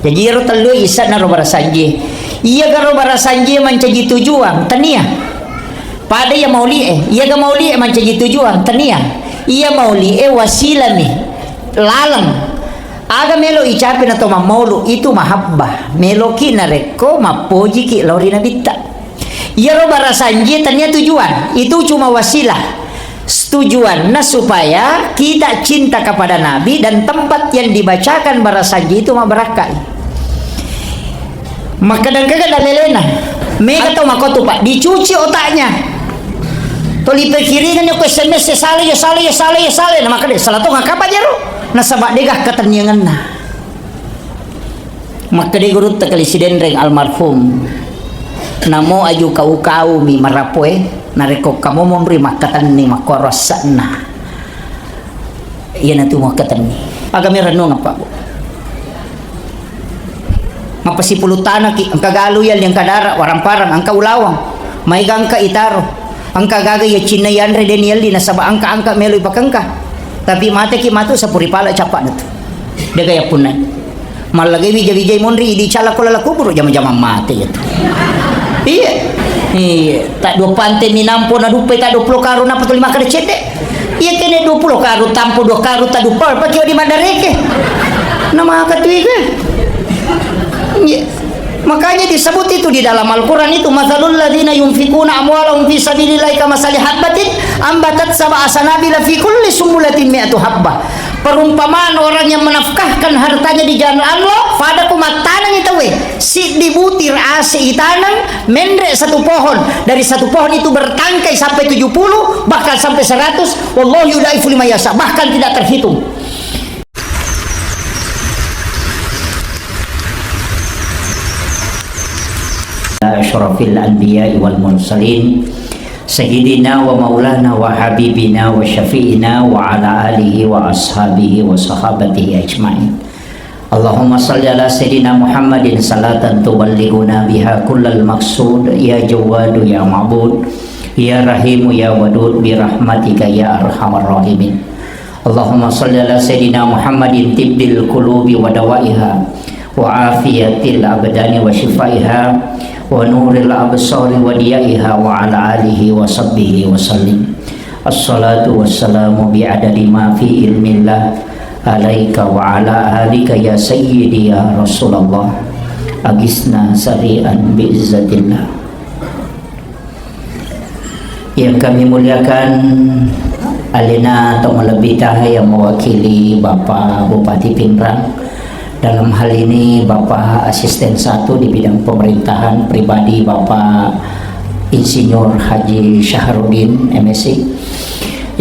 Jadi ro telu isa na ro barasanji. Iya garo barasanji mancaji tujuan tania. Pada ya mauli iya ga mauli mancaji tujuan tania. Iya mauli wasila mi lalang. Aga melo icapi na to maulu itu mahabbah. Melo kinareko mapoji ki lorina bitta. Iya ro barasanji tania tujuan. Itu cuma wasilah. Tujuan supaya kita cinta kepada Nabi dan tempat yang dibacakan barasanji itu mabarakah. Maka kadang-kadang dalelena mereka tahu makotu pak dicuci otaknya toli pikirin yo SMS sale nah maka dia salah tuh ngakap aja ro nasabak degah ketenyangan nah maka dia gurut tekali sidendreng almarhum namo aju kau mi marapoe nareko kamu memberi makatan ni makorosana iya nanti mau ketani agak renung apa bu ngapasi pulutana ki ang kagalu yan yang kadara warang-parang ang kaulawang may gangka itaro ang kagaga ya chinayan re denial di nasaba angka meloy pakangka tapi mate ki matu sa puripala capa na to de gaya punan malagay bijay monri di chala ko lala kuburo jama-jama mate yato iya tak do pante minampo na dupe tak 20 karo na patulima kada cede iya kene 20 karo tampo 2 karo ta dupal pa kiyo di mandareke na makatuig makanya disebut itu di dalam Al-Quran itu mathalul ladzina yunfikuna amwalahum fi sabilillahi kamathali habbatin ambatat sab'a sanabila fi kulli sumbulatin mi'atu habbah. Perumpamaan orang yang menafkahkan hartanya di jalan Allah pada kumatanang itu si dibutir ase itanang mendrek satu pohon dari satu pohon itu bertangkai sampai 70 bahkan sampai 100 wallahu yudaifu liman yasha bahkan tidak terhitung. Asyrafil anbiya'i wal mursalin sayyidina wa maulana wa habibina wa syafi'ina wa ala alihi wa ashabihi wa sahabatihi ajma'in. Allahumma salli ala sayyidina Muhammadin salatan tuballighuna biha kullal maqsud ya jawadu ya ma'bud ya rahimu ya wadud bi rahmatika ya arhamar rahimin. Allahumma salli ala sayyidina Muhammadin tibbil qulubi wa dawaiha wa afiyatil abdani wa shifaiha wa nuril absari wa diyaiha wa ala alihi wa sahbihi wa sallim. Assalatu wassalamu bi'adadi ma fi ilmillah alaika wa ala alika ya sayyidi ya Rasulullah agisna sari'an bi'izzatillah. Yang kami muliakan alina atau melebih yang mewakili Bapak Bupati Pinrang, dalam hal ini Bapak Asisten 1 di bidang pemerintahan pribadi Bapak Insinyur Haji Syahrudin MSc.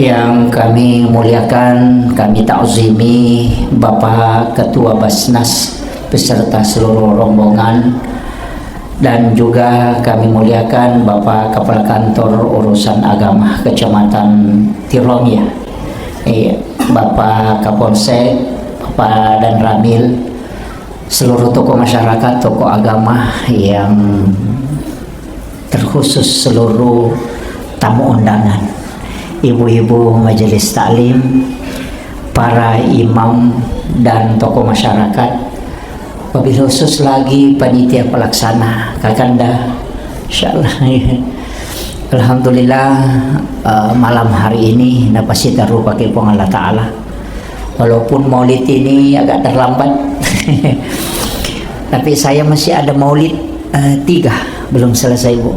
Yang kami muliakan, kami ta'zimi Bapak Ketua Basnas beserta seluruh rombongan, dan juga kami muliakan Bapak Kepala Kantor Urusan Agama Kecamatan Tirongya, Bapak Kapolsek, Bapak dan Ramil, seluruh tokoh masyarakat, tokoh agama, yang terkhusus seluruh tamu undangan, ibu-ibu majelis taklim, para imam dan tokoh masyarakat, wabil khusus lagi panitia pelaksana Kakanda, insyaallah. Alhamdulillah malam hari ini dapat kita pakai Allah Ta'ala. Walaupun maulid ini agak terlambat tapi saya masih ada maulid 3 belum selesai bu.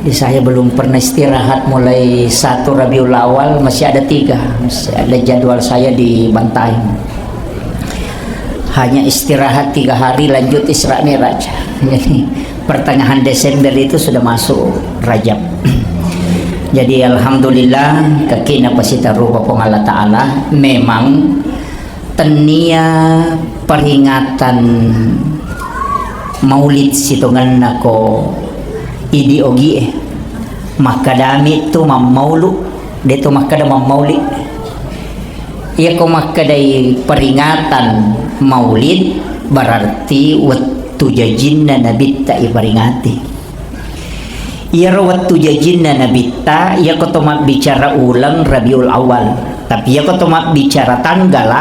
Jadi saya belum pernah istirahat mulai 1 Rabiul Awal, masih ada 3, masih ada jadwal saya di Bantaing. Hanya istirahat 3 hari lanjut Isra Mi'raj. Jadi pertengahan Desember itu sudah masuk Rajab. Jadi alhamdulillah kekina pasita rupa Allah Ta'ala memang tenia peringatan maulid situngan nako idiogi makadami tu mamaulu deto makada mamaulid iya ko makadai peringatan maulid berarti waktu jajinna nabitta ibaringati. Iya waktu jajinna nabitta ya ko tomak bicara ulang Rabiul Awal, tapi ya ko tomak bicara tanggal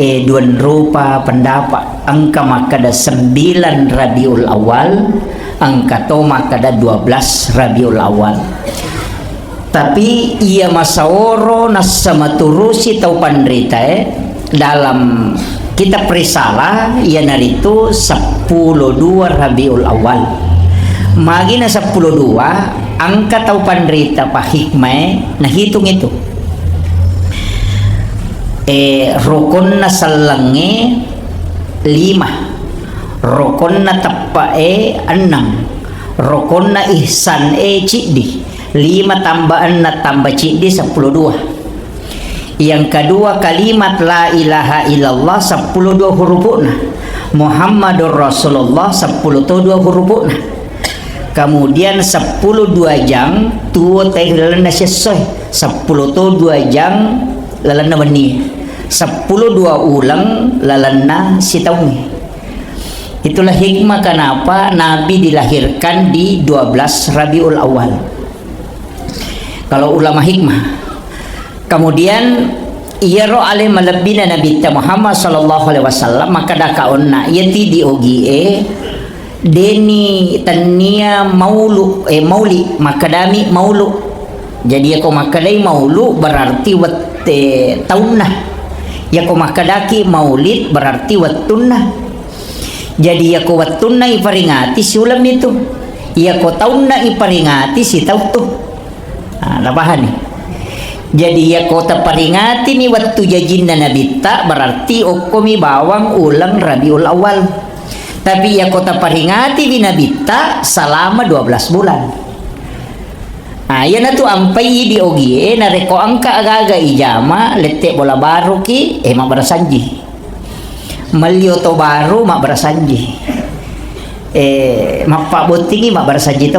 duan rupa pendapat angka makada 9 Rabiul Awal, angka to makada 12 Rabiul Awal. Tapi ia masaworo nasamaturusi tau pandrita dalam kitab risalah ia naritu 12 Rabiul Awal. Magina 12 angka tau pandrita pa hikmah nah hitung itu. Rukun na salange 5, rukun na tapae 6, rukun na ihsan cidi 5 tambahan na tambah cidi 12. Yang kedua kalimat la ilaha illallah 12 hurufna, Muhammadur Rasulullah 12 hurufna. Kemudian 12 jang tuo teh lalana sesuai 10 2 jang lalana bani 10 2 ulang lalana sitaungi. Itulah hikmah kenapa Nabi dilahirkan di 12 Rabiul Awal. Kalau ulama hikmah. Kemudian ia ro ale malabina Nabi Muhammad sallallahu alaihi wasallam maka dakaonna yati di ogie deni tania maulu mauli makadami maulu. Jadi aku makadai maulu berarti wate taunna. Ya ko makadaki maulid berarti wattunna. Jadi ya ko wattunna iparingati si ulam itu. Ya ko taunna iparingati si tautu. Labahan nih. Jadi ya ko taparingati ni wattu jajinna nabita berarti okomi bawang ulang Rabiul Awal. Tapi ya ko taparingati binabita selama 12 bulan. Yan na tu ampai di ogie na reko angka agaga ijama lete bola baru ki mak barasanji malio to baru mak barasanji mak pak botingi mak barasanji to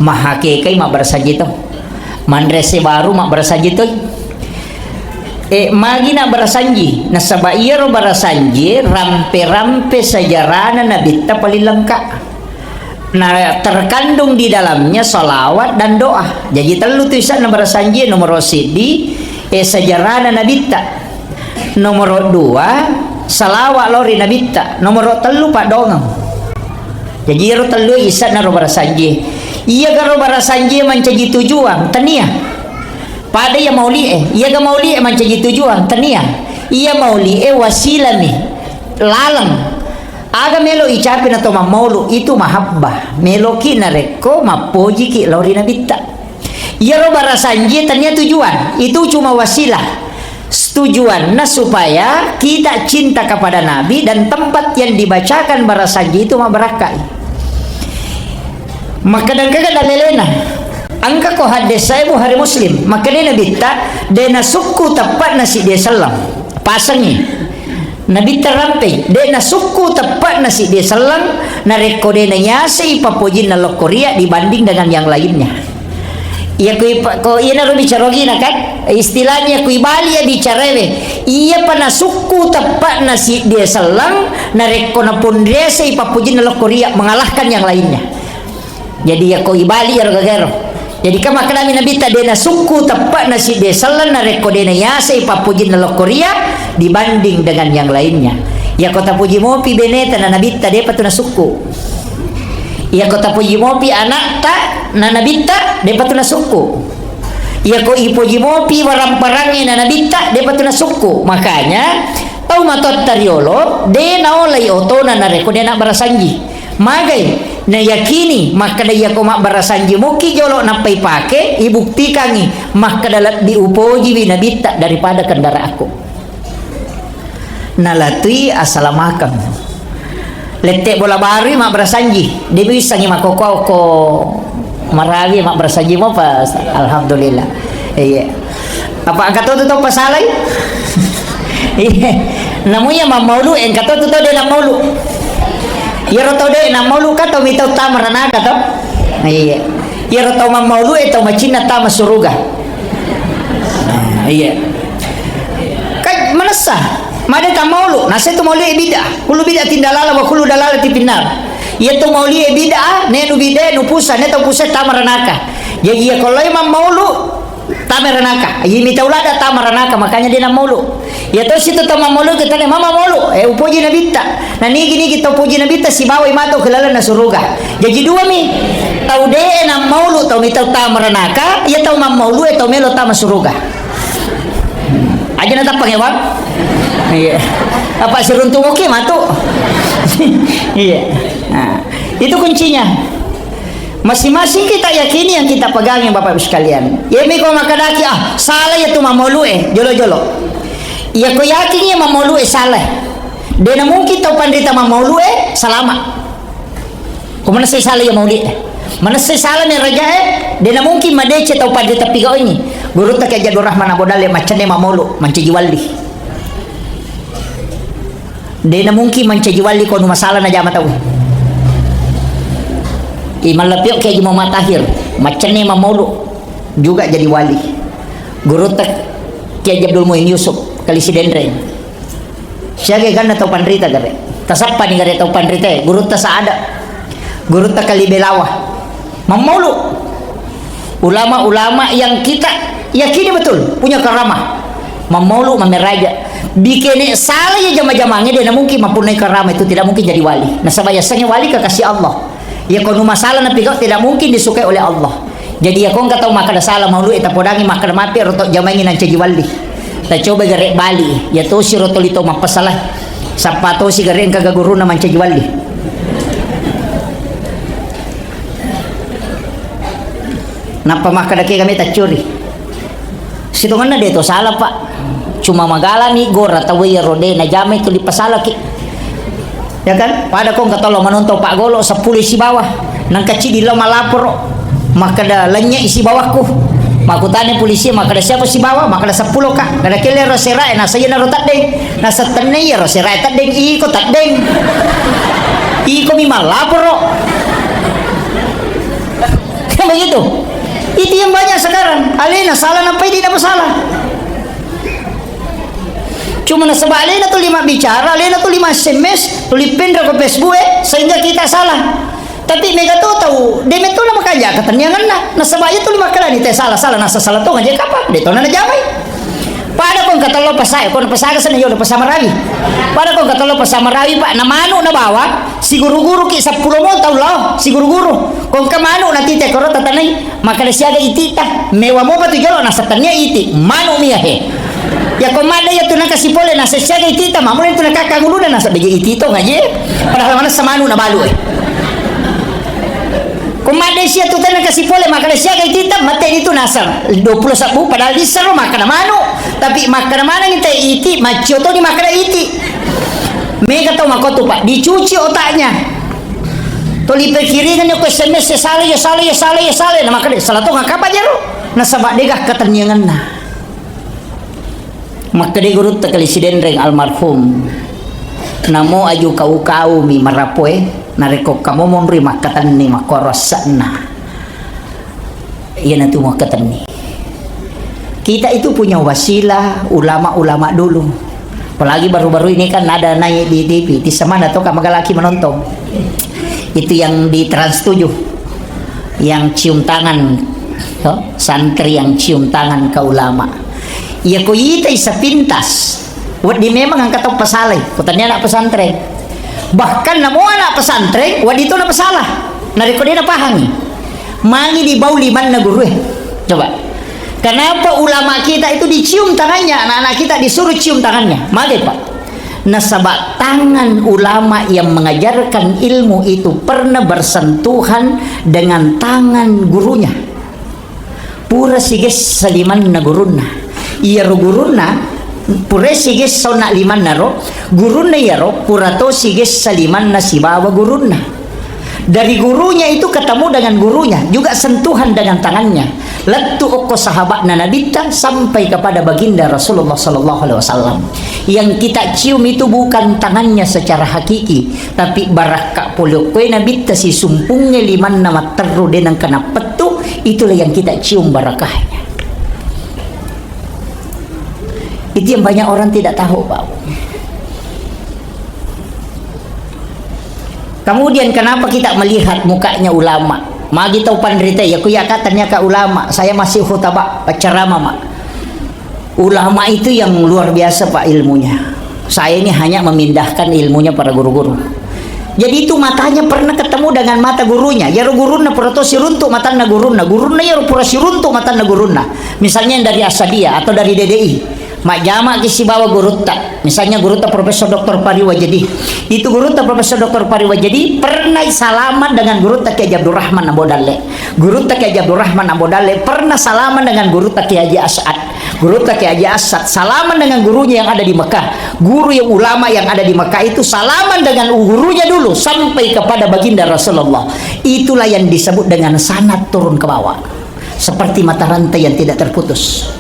mahake kai mak barasanji to mandrese baru mak barasanji to magi na barasanji na sabairo barasanji rampe-rampe sejarana nabita palilangka. Nah terkandung di dalamnya salawat dan doa. Jadi telu tulisan nomor sanji nomor sidi sejarah nabita. Nomor 2 salawat lori nabita. Nomor 3 pak dongeng. Jadi ro telu isa na nomor sanji. Iya karo barasanji mencaji tujuan tania. Pada ya mauli iya ga mauli mencaji tujuan tania. Iya mauli wasilami lalang. Aga melo icapin atau maulu itu mahabbah meloki nareko mapoji ki lori nabita. Ya ro barasanji tanya tujuan itu cuma wasilah. Tujuan supaya kita cinta kepada Nabi dan tempat yang dibacakan barasanji itu mabarakai. Maka dan kagak dalelena angka ko hadis saya Bukhari Muslim maka dia nabita dena suku tepat nasi dia salam pasangnya. Nabi terampe dena suku tepat nasi dia selang nareko dena nyase ipapojin na lokoria dibanding dengan yang lainnya. Iya ko ina ro bicarogi na kan istilahnya kui bali ya bicarewe iya pana suku tepat nasi dia selang nareko na pondrese ipapojin na lokoria mengalahkan yang lainnya. Jadi ya ko ibali ya gagero. Jadi kama kanami Nabi dena suku tepat nasi dia selang nareko dena nyase ipapojin na lokoria dibanding dengan yang lainnya. Ya kota puji mopi beneta na nabita depa tu na suku. Ya kota puji mopi anak ta na nabita depa tu na suku. Ya ko ipuji mopi warang-parangi na nabita depa tu na suku. Makanya tau matot tariolo de na olay otona na reko de na barasanji. Magai na yakini maka daya ko mak barasanji moki jolo na pay pake ibuktikangi maka dalat diupoji binabita daripada kendara aku. Nalatui asalamakang lete bola baru mak berasanji dia bisa ngi makoko ko marawi mak berasanji mo pas alhamdulillah iya apa angkat tu tu pasalay iya namunya mamaulu angkat tu dia namaulu ya roto dia namaulu ka to mitaw tamarana ka to iya ya roto mamaulu itu macina ta masuruga iya kan manasa Mada ta maulu, nasa tu mauli bidah. Kulu bidah tindalala wa kulu dalala tipinar. Ia tu mauli bidah, nenu bidah, nu pusa, neto pusa tamaranaka. Jadi ya kalau imam maulu Tamaranaka. Yimi taulada tamaranaka, makanya dia nak maulu. Ya to situ to mamulu kita ni mama maulu. Upuji na bitta. Na nigi kita upuji na bitta si bawa imato kelala na suruga. Jadi dua mi. Tau de na maulu tau mi tau tamaranaka, ya tau mamaulu tau melo tama suruga. Aja na tapang ewan. Iya. Apa seruntung oke matu. Iya. Nah, itu kuncinya. Masing-masing kita yakini yang kita pegang yang Bapak Ibu sekalian. Ya mi ko makadaki salah ya tu mamolu jolo-jolo. Ya ko yakin ya mamolu salah. Dia mungkin tau pandita mamolu salama. Kumana saya salah ya mauli. Mana saya salah ni raja dia mungkin madece tau pandita pigau ini. Guru tak Jadur Rahman Abodale macane mamolu mancajiwali. Dia mungkin mancajiwali ko masalah na jama tau. Iman lepiok kayak Muhammad Tahir macamnya Maulu juga jadi wali. Guru tak kayak Abdul Muin Yusuf kali si Dendre siya kan na tau panrita gare tasapa ni gare tau panrita guru tak saada guru tak kali Belawa Maulu ulama-ulama yang kita yakini betul punya karamah Maulu mameraja bikin salah ya jama-jamanya dia mungkin mempunyai karamah itu tidak mungkin jadi wali. Nah sebayasanya wali kekasih Allah. Ya kalau masalah nabi kau tidak mungkin disukai oleh Allah. Jadi ya kau nggak tahu maka ada salah maulu eta podangi maka ada mapi rotok jamangin nan cejiwali. Ta coba garek Bali ya to si rotol itu mapasalah. Sapato si garek kagak guru na man cejiwali. Napa maka daki kami tak curi. Situ mana dia to salah pak. Cuma magala ni gora tawi rode na jamai tu dipasalah ki. Ya kan pada kong katolo menonton Pak Golo 10 isi bawah nang kecil di lama lapor maka ada lenyek isi bawahku makutane polisi maka ada siapa si bawah maka ada 10 kak ada kele roserai na saya naruh tadeng na setene ya roserai tadeng iko tadeng iko mima lapor kan begitu itu yang banyak sekarang alena salah nampai tidak masalah. Cuma nasabah alena tu 5 bicara, alena tu 5 SMS, tulipin ke Facebook sehingga kita salah. Tapi mereka tahu, dia tu nama kaya katanya lah. Nasabah itu 5 kali ni salah nasa salah tu ngaji kapan? Dia tu nana jamai. Pada kong kata lo pasai, kong pasai kesana yo pasai Marawi. Pada kong kata lo pasai Marawi pak, na manu na bawa si guru-guru ki 10 mo tahu lo si guru-guru. Kong ke manu nanti te korot tatanai, maka dia siaga itita. Mewah mo batu jalo nasa tanya iti, manu miahe. Ya komanda ya tu nak kasih pole nasa siaga itita, mamu itu nak kakak guru dan nasa begi itito ngaji. Padahal mana semanu na balu Komanda siya tu nak kasih pole maka dia siaga itita, mate itu nasa 20 sabu padahal di saro maka na manu. Tapi maka na mana kita iti, macio to di maka iti. Mega tahu makotu pak, dicuci otaknya. Toli perkiringan yo SMS salah. Nah maka dia salah tu ngakapa jero. Nasa bak degah ketenyangan na. Maka dia guru tak kali si Dendreng almarhum namo aju kau mi marapoe nareko kamu memberi makatan ni makorosana iya nanti makatan ni kita itu punya wasilah ulama-ulama dulu apalagi baru-baru ini kan ada naik di TV di semana atau kamagalaki menonton itu yang di Trans 7 yang cium tangan santri yang cium tangan ke ulama. Ya ko ita isa pintas. Wadi memang ang katong pasalay. Kutanya na pesantren. Bahkan namo anak pesantren, wadi itu na pasalah. Nariko dia na pahangi. Mangi di bau liman na guru Coba. Kenapa ulama kita itu dicium tangannya, anak-anak kita disuruh cium tangannya? Mari Pak. Nasabak tangan ulama yang mengajarkan ilmu itu pernah bersentuhan dengan tangan gurunya. Pura siges saliman na guruna. Iya guruna pura siges sona liman naro guruna yaro pura to siges saliman na sibawa guruna. Dari gurunya itu ketemu dengan gurunya juga sentuhan dengan tangannya. Letu oko sahabat nanabita sampai kepada baginda Rasulullah Sallallahu Alaihi Wasallam. Yang kita cium itu bukan tangannya secara hakiki, tapi barakak polokwe nabita si sumpungnya liman nama teru denang kena petu, itulah yang kita cium barakahnya. Itu yang banyak orang tidak tahu, Pak. Kemudian kenapa kita melihat mukanya ulama? magi tau pandrite ya kuya katanya ka ulama, saya masih khutbah ceramah mak. Ulama itu yang luar biasa pak ilmunya. Saya ini hanya memindahkan ilmunya para guru-guru. Jadi itu matanya pernah ketemu dengan mata gurunya. Ya guruna pura si runtuk mata na guruna ya pura si runtuk mata na guruna. Misalnya yang dari Asadia atau dari DDI. Mak jama kisi bawa gurutta. Misalnya gurutta Profesor Dr. Pariwajedi. Itu gurutta Profesor Dr. Pariwajedi pernah salaman dengan gurutta Kiai Abdul Rahman Abodale. Gurutta Kiai Abdul Rahman Abodale pernah salaman dengan gurutta Kiai Haji As'ad. Gurutta Kiai Haji As'ad salaman dengan gurunya yang ada di Mekah. Guru yang ulama yang ada di Mekah itu salaman dengan gurunya dulu sampai kepada baginda Rasulullah. Itulah yang disebut dengan sanad turun ke bawah. Seperti mata rantai yang tidak terputus.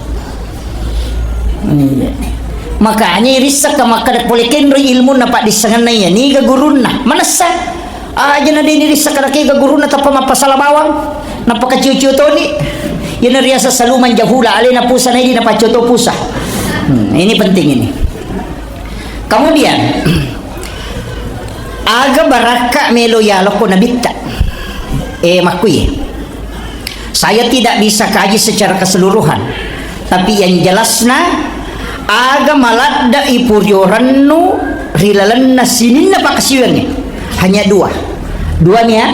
Makanya risak ke makadak boleh kenri ilmu napak disenganaya ni ga guruna manasa aja na din risak ka ga guruna tapos mapasala bawang napakaciu-ciu to ni yan riasa saluman jahula alin na pusa na hindi napacuto pusa. Ini penting ini. Kemudian aga baraka melo yalo ko nabitta makui saya tidak bisa kaji secara keseluruhan, tapi yang jelasnya aga maladda ipuryorannu rilalanna sininna pakasiwannya hanya duanya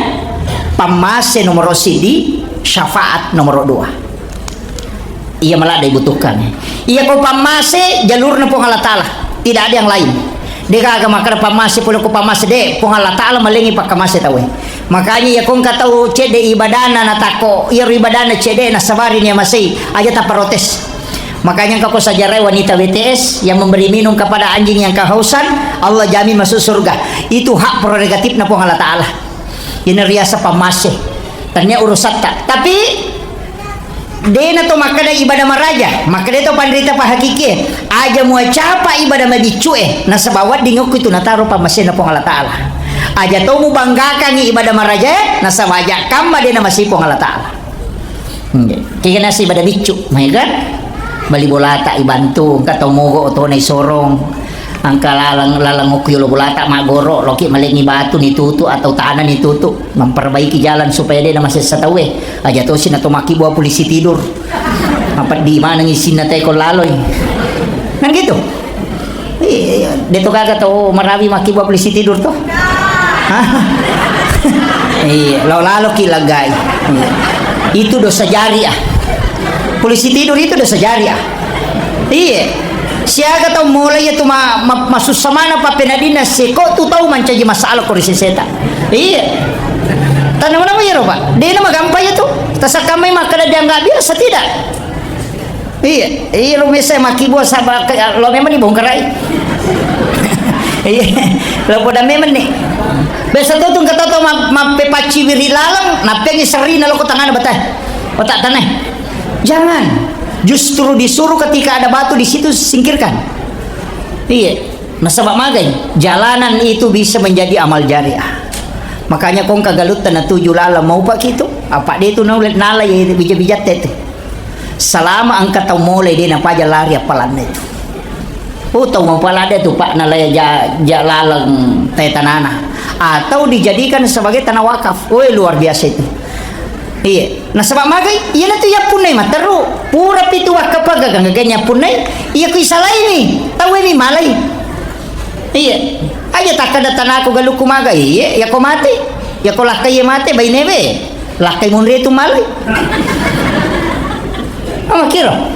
pamase nomor sidi syafaat nomor 2 ia maladda dibutuhkan iya ko pamase jalurna pong Allah Ta'ala tidak ada yang lain deka aga makara pamase pulo ko pamase de pong Allah Ta'ala malengi pakamase tawe makanya ya kung katau cede ibadana natako iya ibadana cede na sabarin ya masih aja tak protes. Makanya kau saja wanita BTS yang memberi minum kepada anjing yang kehausan, Allah jamin masuk surga. Itu hak prerogatif na po Allah Ta'ala. Ini riasa pamase. Tanya urusan tak. Tapi dia na to makada ibadah maraja. Makada to pandrita pa hakiki. Aja mua capa ibadah mabicue. Nasa bawat dingok itu nataro pamase na po Allah Ta'ala. Aja to mu banggakan ni ibadah maraja. Nasa wajak kamba dia na masih po Allah Ta'ala. Kaya nasi ibadah bicu. My God. Bali bolata ibantu katong mogo to nay sorong angka lalang ukyulo bolata magoro loki malengi batu ni tutu atau tanah ni tutu memperbaiki jalan supaya dia masih satawe aja to sina to maki buah polisi tidur apa di mana ngisin na tay ko laloy nang gitu dito kaga to marawi maki buah polisi tidur to lalo kilagay itu dosa jariah. Polisi tidur itu dosa jariah. Iya. Siaga tau mulai itu masuk samana pa penadina seko tu tahu mancaji masalah korisi seta. Iya. Tanam nama ya Pak. Dia nama gampang itu. Tasak kami makada dia enggak biasa tidak. Iya. Iya lo mesa maki buah sabak lo memang di bongkarai. Iya. Lo pada memang nih. Besok tu kata tu mapepaci wiri lalang napengi seri nalo ko tangan batah. Otak tanah. Jangan, justru disuruh ketika ada batu di situ singkirkan. Iya, nasabak magai jalanan itu bisa menjadi amal jariah. Makanya kong kagalut na 7 lala mau pak gitu. Apa dia itu naulit nala ya bijat-bijat itu. Selama angkat tau mulai dia napa lari apalan itu. Tau mau palada tuh pak nalaya jalalang tetanana atau dijadikan sebagai tanah wakaf. Luar biasa itu. Iya, nah sebab magai, iya na tu ya punay mataru, pura pitu wakapaga kang ganya punay, iya ku isalay ni, tawe ni malay. Iya, aja tak ada tanah aku galuku magai, iya, ya ko mati, ya ko lakay ya mati, bay nebe, lakay munri itu malay. Kira,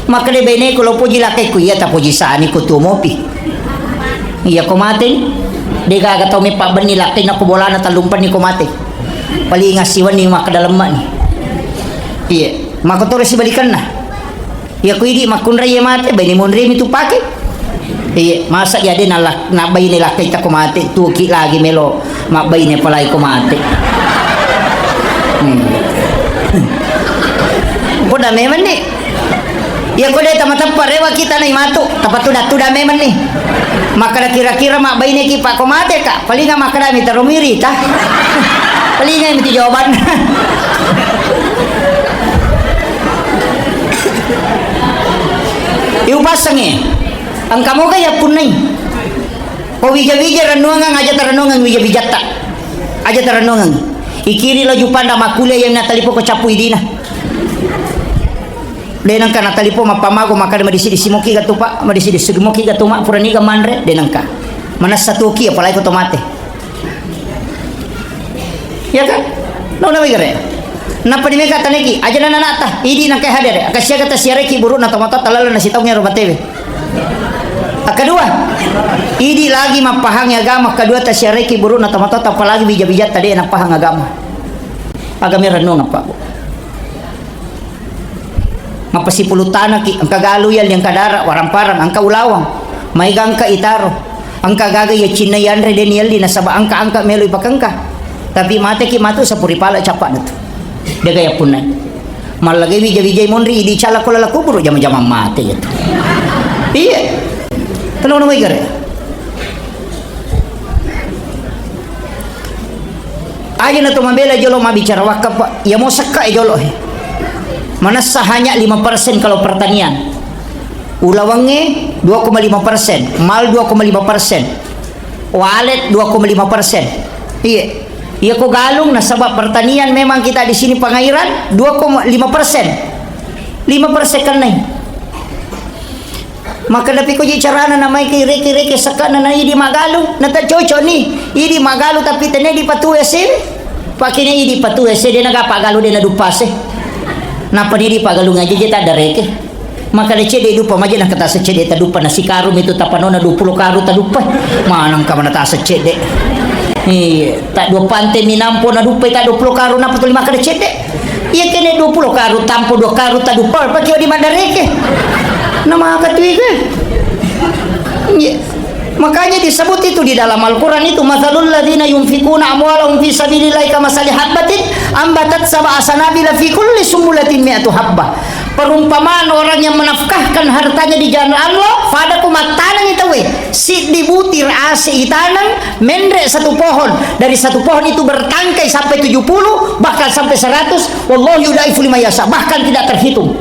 maka de bay ne ko lo puji lakay ku iya ta puji saani ko tumopi. Iya ko mati, de gaga tau mi pa bani lakay na ko bola na talumpan ni ko mati. Paling ngasiwan ni mak kedalaman ni. Iya, mak tu resi balikan na. Iya ku idi mak kunra ye mate, bani munri mi tu pake. Iya, masa jadi nalak nabay ni lakay ta ko mate, tuki lagi melo mak bay ni palay ko mate. Koda memang ni. Ya koda tama-tama rewa kita na imatu, tapat tuda memang ni. Maka kira-kira mak bay ni ki pa ko mate ka, paling nga makada mi tarumiri ta. Palingan itu jawaban. Iu pasangnya, ang kamu kaya punay. O wija-wija renungan aja terenungan wija-wija tak, aja terenungan. ikiri laju panda makulia yang natalipo ko capu idina denangka natalipo mapamago makade madisi simoki gatu pak madisi simoki gatu mak puraniga manre denangka mana satu ki apalagi ko tomate ya kan no na wigare napa di meka taneki aja nana nata idi nang kay hadir akasya kata siareki buru na tomato talala na sitawnya robatewe kedua idi lagi mapahang agama kedua ta siareki buru na tomato apalagi bija-bija tadi enak pahang agama renung apa bu mapasipulutan ki ang kagaluyal yang kadara waramparang ang kaulawang may gangka itaro ang kagagay ya chinayan re denial di nasaba angka meloy pakangka tapi mate ki matu sa puripala capa na to dagaya punay malagay bija-bijay monri di chala ko lalaku buru jam-jam mate gitu iya tanong na may gare aja na tumambela jolo mabicara wakaf ya mau saka jolo manasa hanya 5% kalau pertanian ulawange 2,5% mal 2,5% walet 2,5% iya ko galung na sabab pertanian memang kita di sini pengairan 2,5% 5% kan nai maka dapat ko carana na may kire-kire saka na idi magalung nata coco ni idi magalu tapi tene di patu ese pakine idi patu ese dia nagapagalo dia na dupase napa di pagalung aja kita ada reke maka de cede dupa maja na kata secede ta dupa na si karum itu tapanona 20 karu ta dupa manang ka mana ta secede tak 2 pante minampo na dupa ta 20 karu na patuli maka de cede iya kene 20 karu tampo 2 karu ta dupa pa kio di mandareke nama katui ke makanya disebut itu di dalam Al-Quran itu mathalul ladzina yunfikuna amwalahum fi sabilillahi kamathali habbatin ambatat sab'a sanabila fi kulli sumbulatin mi'atu habbah perumpamaan orang yang menafkahkan hartanya di jalan Allah pada kumatanang itu si dibutir asi itanang mendre satu pohon dari satu pohon itu bertangkai sampai 70 bahkan sampai 100 wallahu yudaifu liman yasha bahkan tidak terhitung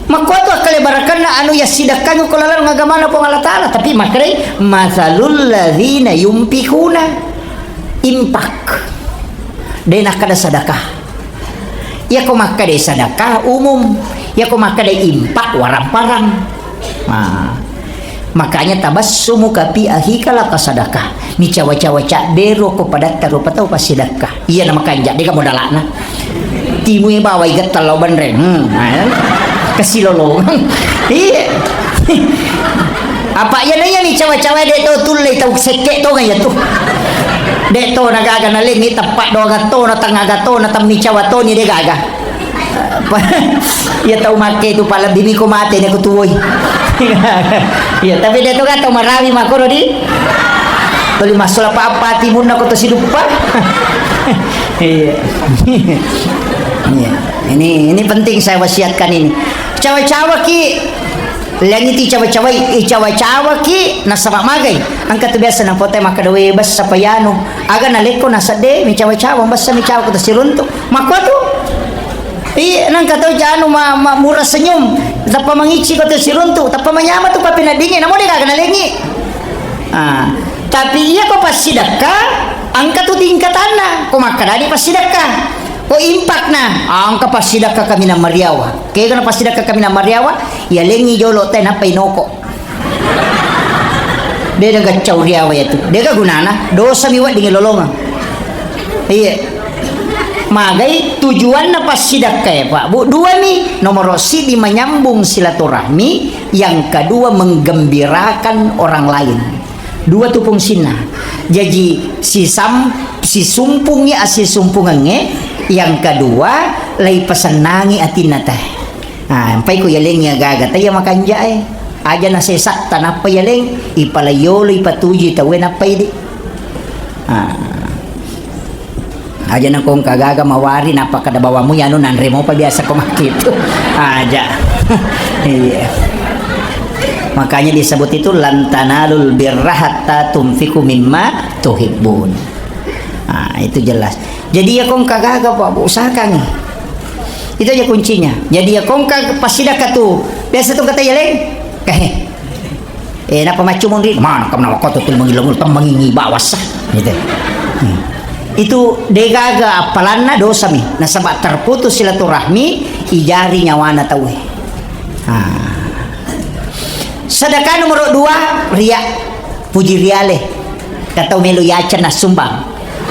maka tu kalebarkan na anu ya sidakan ko lalang ngagamana po Allah taala tapi makre mathalul ladzina yumpikuna impak dena kada sedekah ya ko makade sedekah umum ya ko makade impak warang-parang makanya tabassumu kapi ahika la kasadakah ni cawa-cawa cak dero ko padat karo patau pasidakah iya nama kanja dia modalana timu yang bawa igat talau bandreng kesilolong iya apa ya nanya nih cawa-cawa dek to tulay tau sekek to ngaya tuh dek to nagaga na lingi tepat do gato na tengah gato na tamni cawa to ni de gaga ya tau make itu pala bibi ko mate ne ko tuoy ya tapi dek to gato marawi makoro di tuli masuk apa timun na ko to sidupa iya iya ini penting saya wasiatkan ini cawa-cawa ki langiti cawa-cawa ki nasama magay ang katubiasa ng pote makadawe bas sa payano aga naleko nasade mi cawa-cawa basta mi cawa ko sirunto makwato nang kataw jano mura senyum tapa mangici ko sirunto tapa manyama to papinadingi namo di kaga nalengi tapi iya ko pasidaka ang katutingkatana ko makadadi pasidaka o impact na ang kapasidaka kami na Mariawa kaya ka napasidaka kami na Mariawa yalengi jolo tayo na painoko dia nagacau riawa itu dia ka gunana dosa miwa dengan lolongan iya magay tujuan na pasidaka ya pak bu dua nih nomor si di menyambung silaturahmi yang kedua menggembirakan orang lain dua tu fungsinya jadi si sumpungnya si sumpungannya yang kedua lay pasanangi atin na tay ampay ko yaling nga gagat ay makanja aja na sesak tanapa yaling ipalayolo ipatuji tawen apay di aja na kong kagaga mawari napakadabawa mo yan nanre mo pa biasa kumakito aja iya makanya disebut itu lantanalul birra hatta tumfiku mimma tuhibbun itu jelas jadi ya kong kagaga pak usahakan itu aja kuncinya jadi ya kong pasidaka tu biasa tu kata yaleng napa macu mundi mana kam nama kau tu mengilong tam mengingi bawas gitu itu degaga apalanna dosa mi nasaba terputus silaturahmi ijari nyawana tahu. Sedekah nomor 2 ria puji riale katau melu yacan na sumbang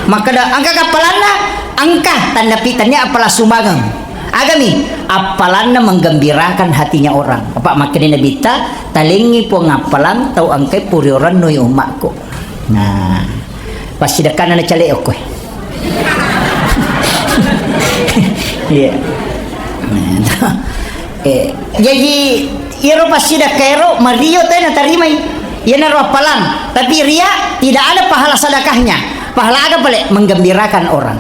maka angka apalanna angka tanda pitannya apalah sumbangan agami apalanna menggembirakan hatinya orang apa makanya nabita talingi po ngapalan tau angkai puri orang noy umakku. Nah pas sedekah na cale okoy. Iya. Jadi iro pas sedekah iro mario teh na tarimai ia naruh palang tapi ria tidak ada pahala sedekahnya pahala ada boleh menggembirakan orang.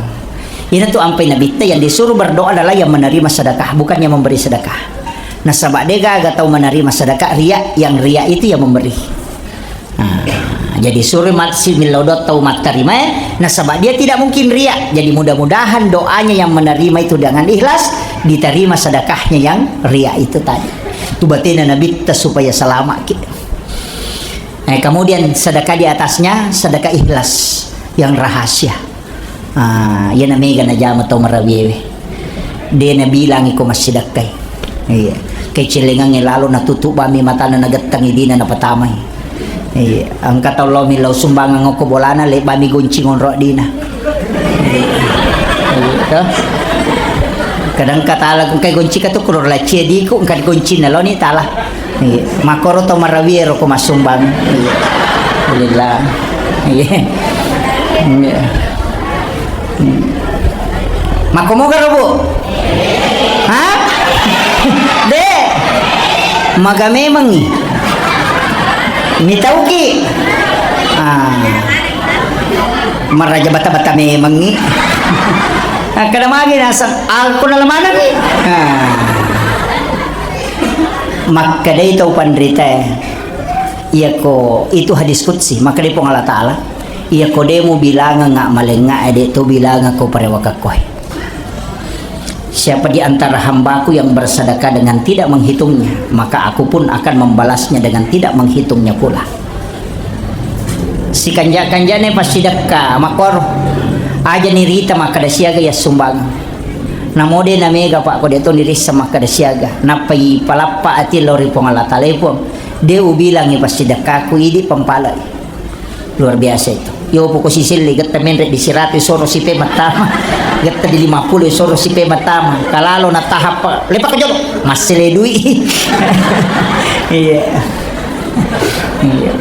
Ini tuh ampai nabi yang disuruh berdoa adalah yang menerima sedekah bukan yang memberi sedekah. Nah sabak dega agak tahu menerima sedekah ria yang ria itu yang memberi. Jadi suruh si milodot tahu mat terima nah sabak dia tidak mungkin ria jadi mudah-mudahan doanya yang menerima itu dengan ikhlas diterima sedekahnya yang ria itu tadi tu batina nabi supaya selamat. Kemudian sedekah di atasnya sedekah ikhlas yang rahasia. Ya namanya na jama atau marawiwe dia na bilang iko mas sedekah iya kay cilingang lalu natutup bami mata na nagatang idina na patamay. Iya, ang katawlaw milaw sumbangan ng kubolana le bami guncingon ro dina. Iya, kadang katalag kay gunci ka to kuror la di ko kan gunci na lo ni tala. Iya, makoro to marawiro ko masumbang. Iya. Alhamdulillah. Iya. Iya. Makomo ka bu? Ha? De. Magame mangi. Mitauki maraja bata-bata memang ni kadamagi nasa ako na lamanan ni maka day ito pandrita iya ko itu hadis kutsi maka day pong Allah Ta'ala iya ko day mo bilangan nga malenga ade ito bilangan ko parewakakoy. Siapa di antara hambaku yang bersedekah dengan tidak menghitungnya, maka aku pun akan membalasnya dengan tidak menghitungnya pula. Si kanja-kanjane pas sedekah makor aja nirita maka dasiaga ya sumbang. Namode na mega pak ko deto nirisa maka dasiaga. Napai palapa ati lori pong Allah talepon. Dia bilang pas sedekah ku idi pampalay. Luar biasa itu. Yo po ko sisil ligat tamen di sirati soro si pe matama. Gata di 50 soro si pe matama. Kalalo na tahap pa. Lepak ka jono. Mas siledui. Iya. Iya.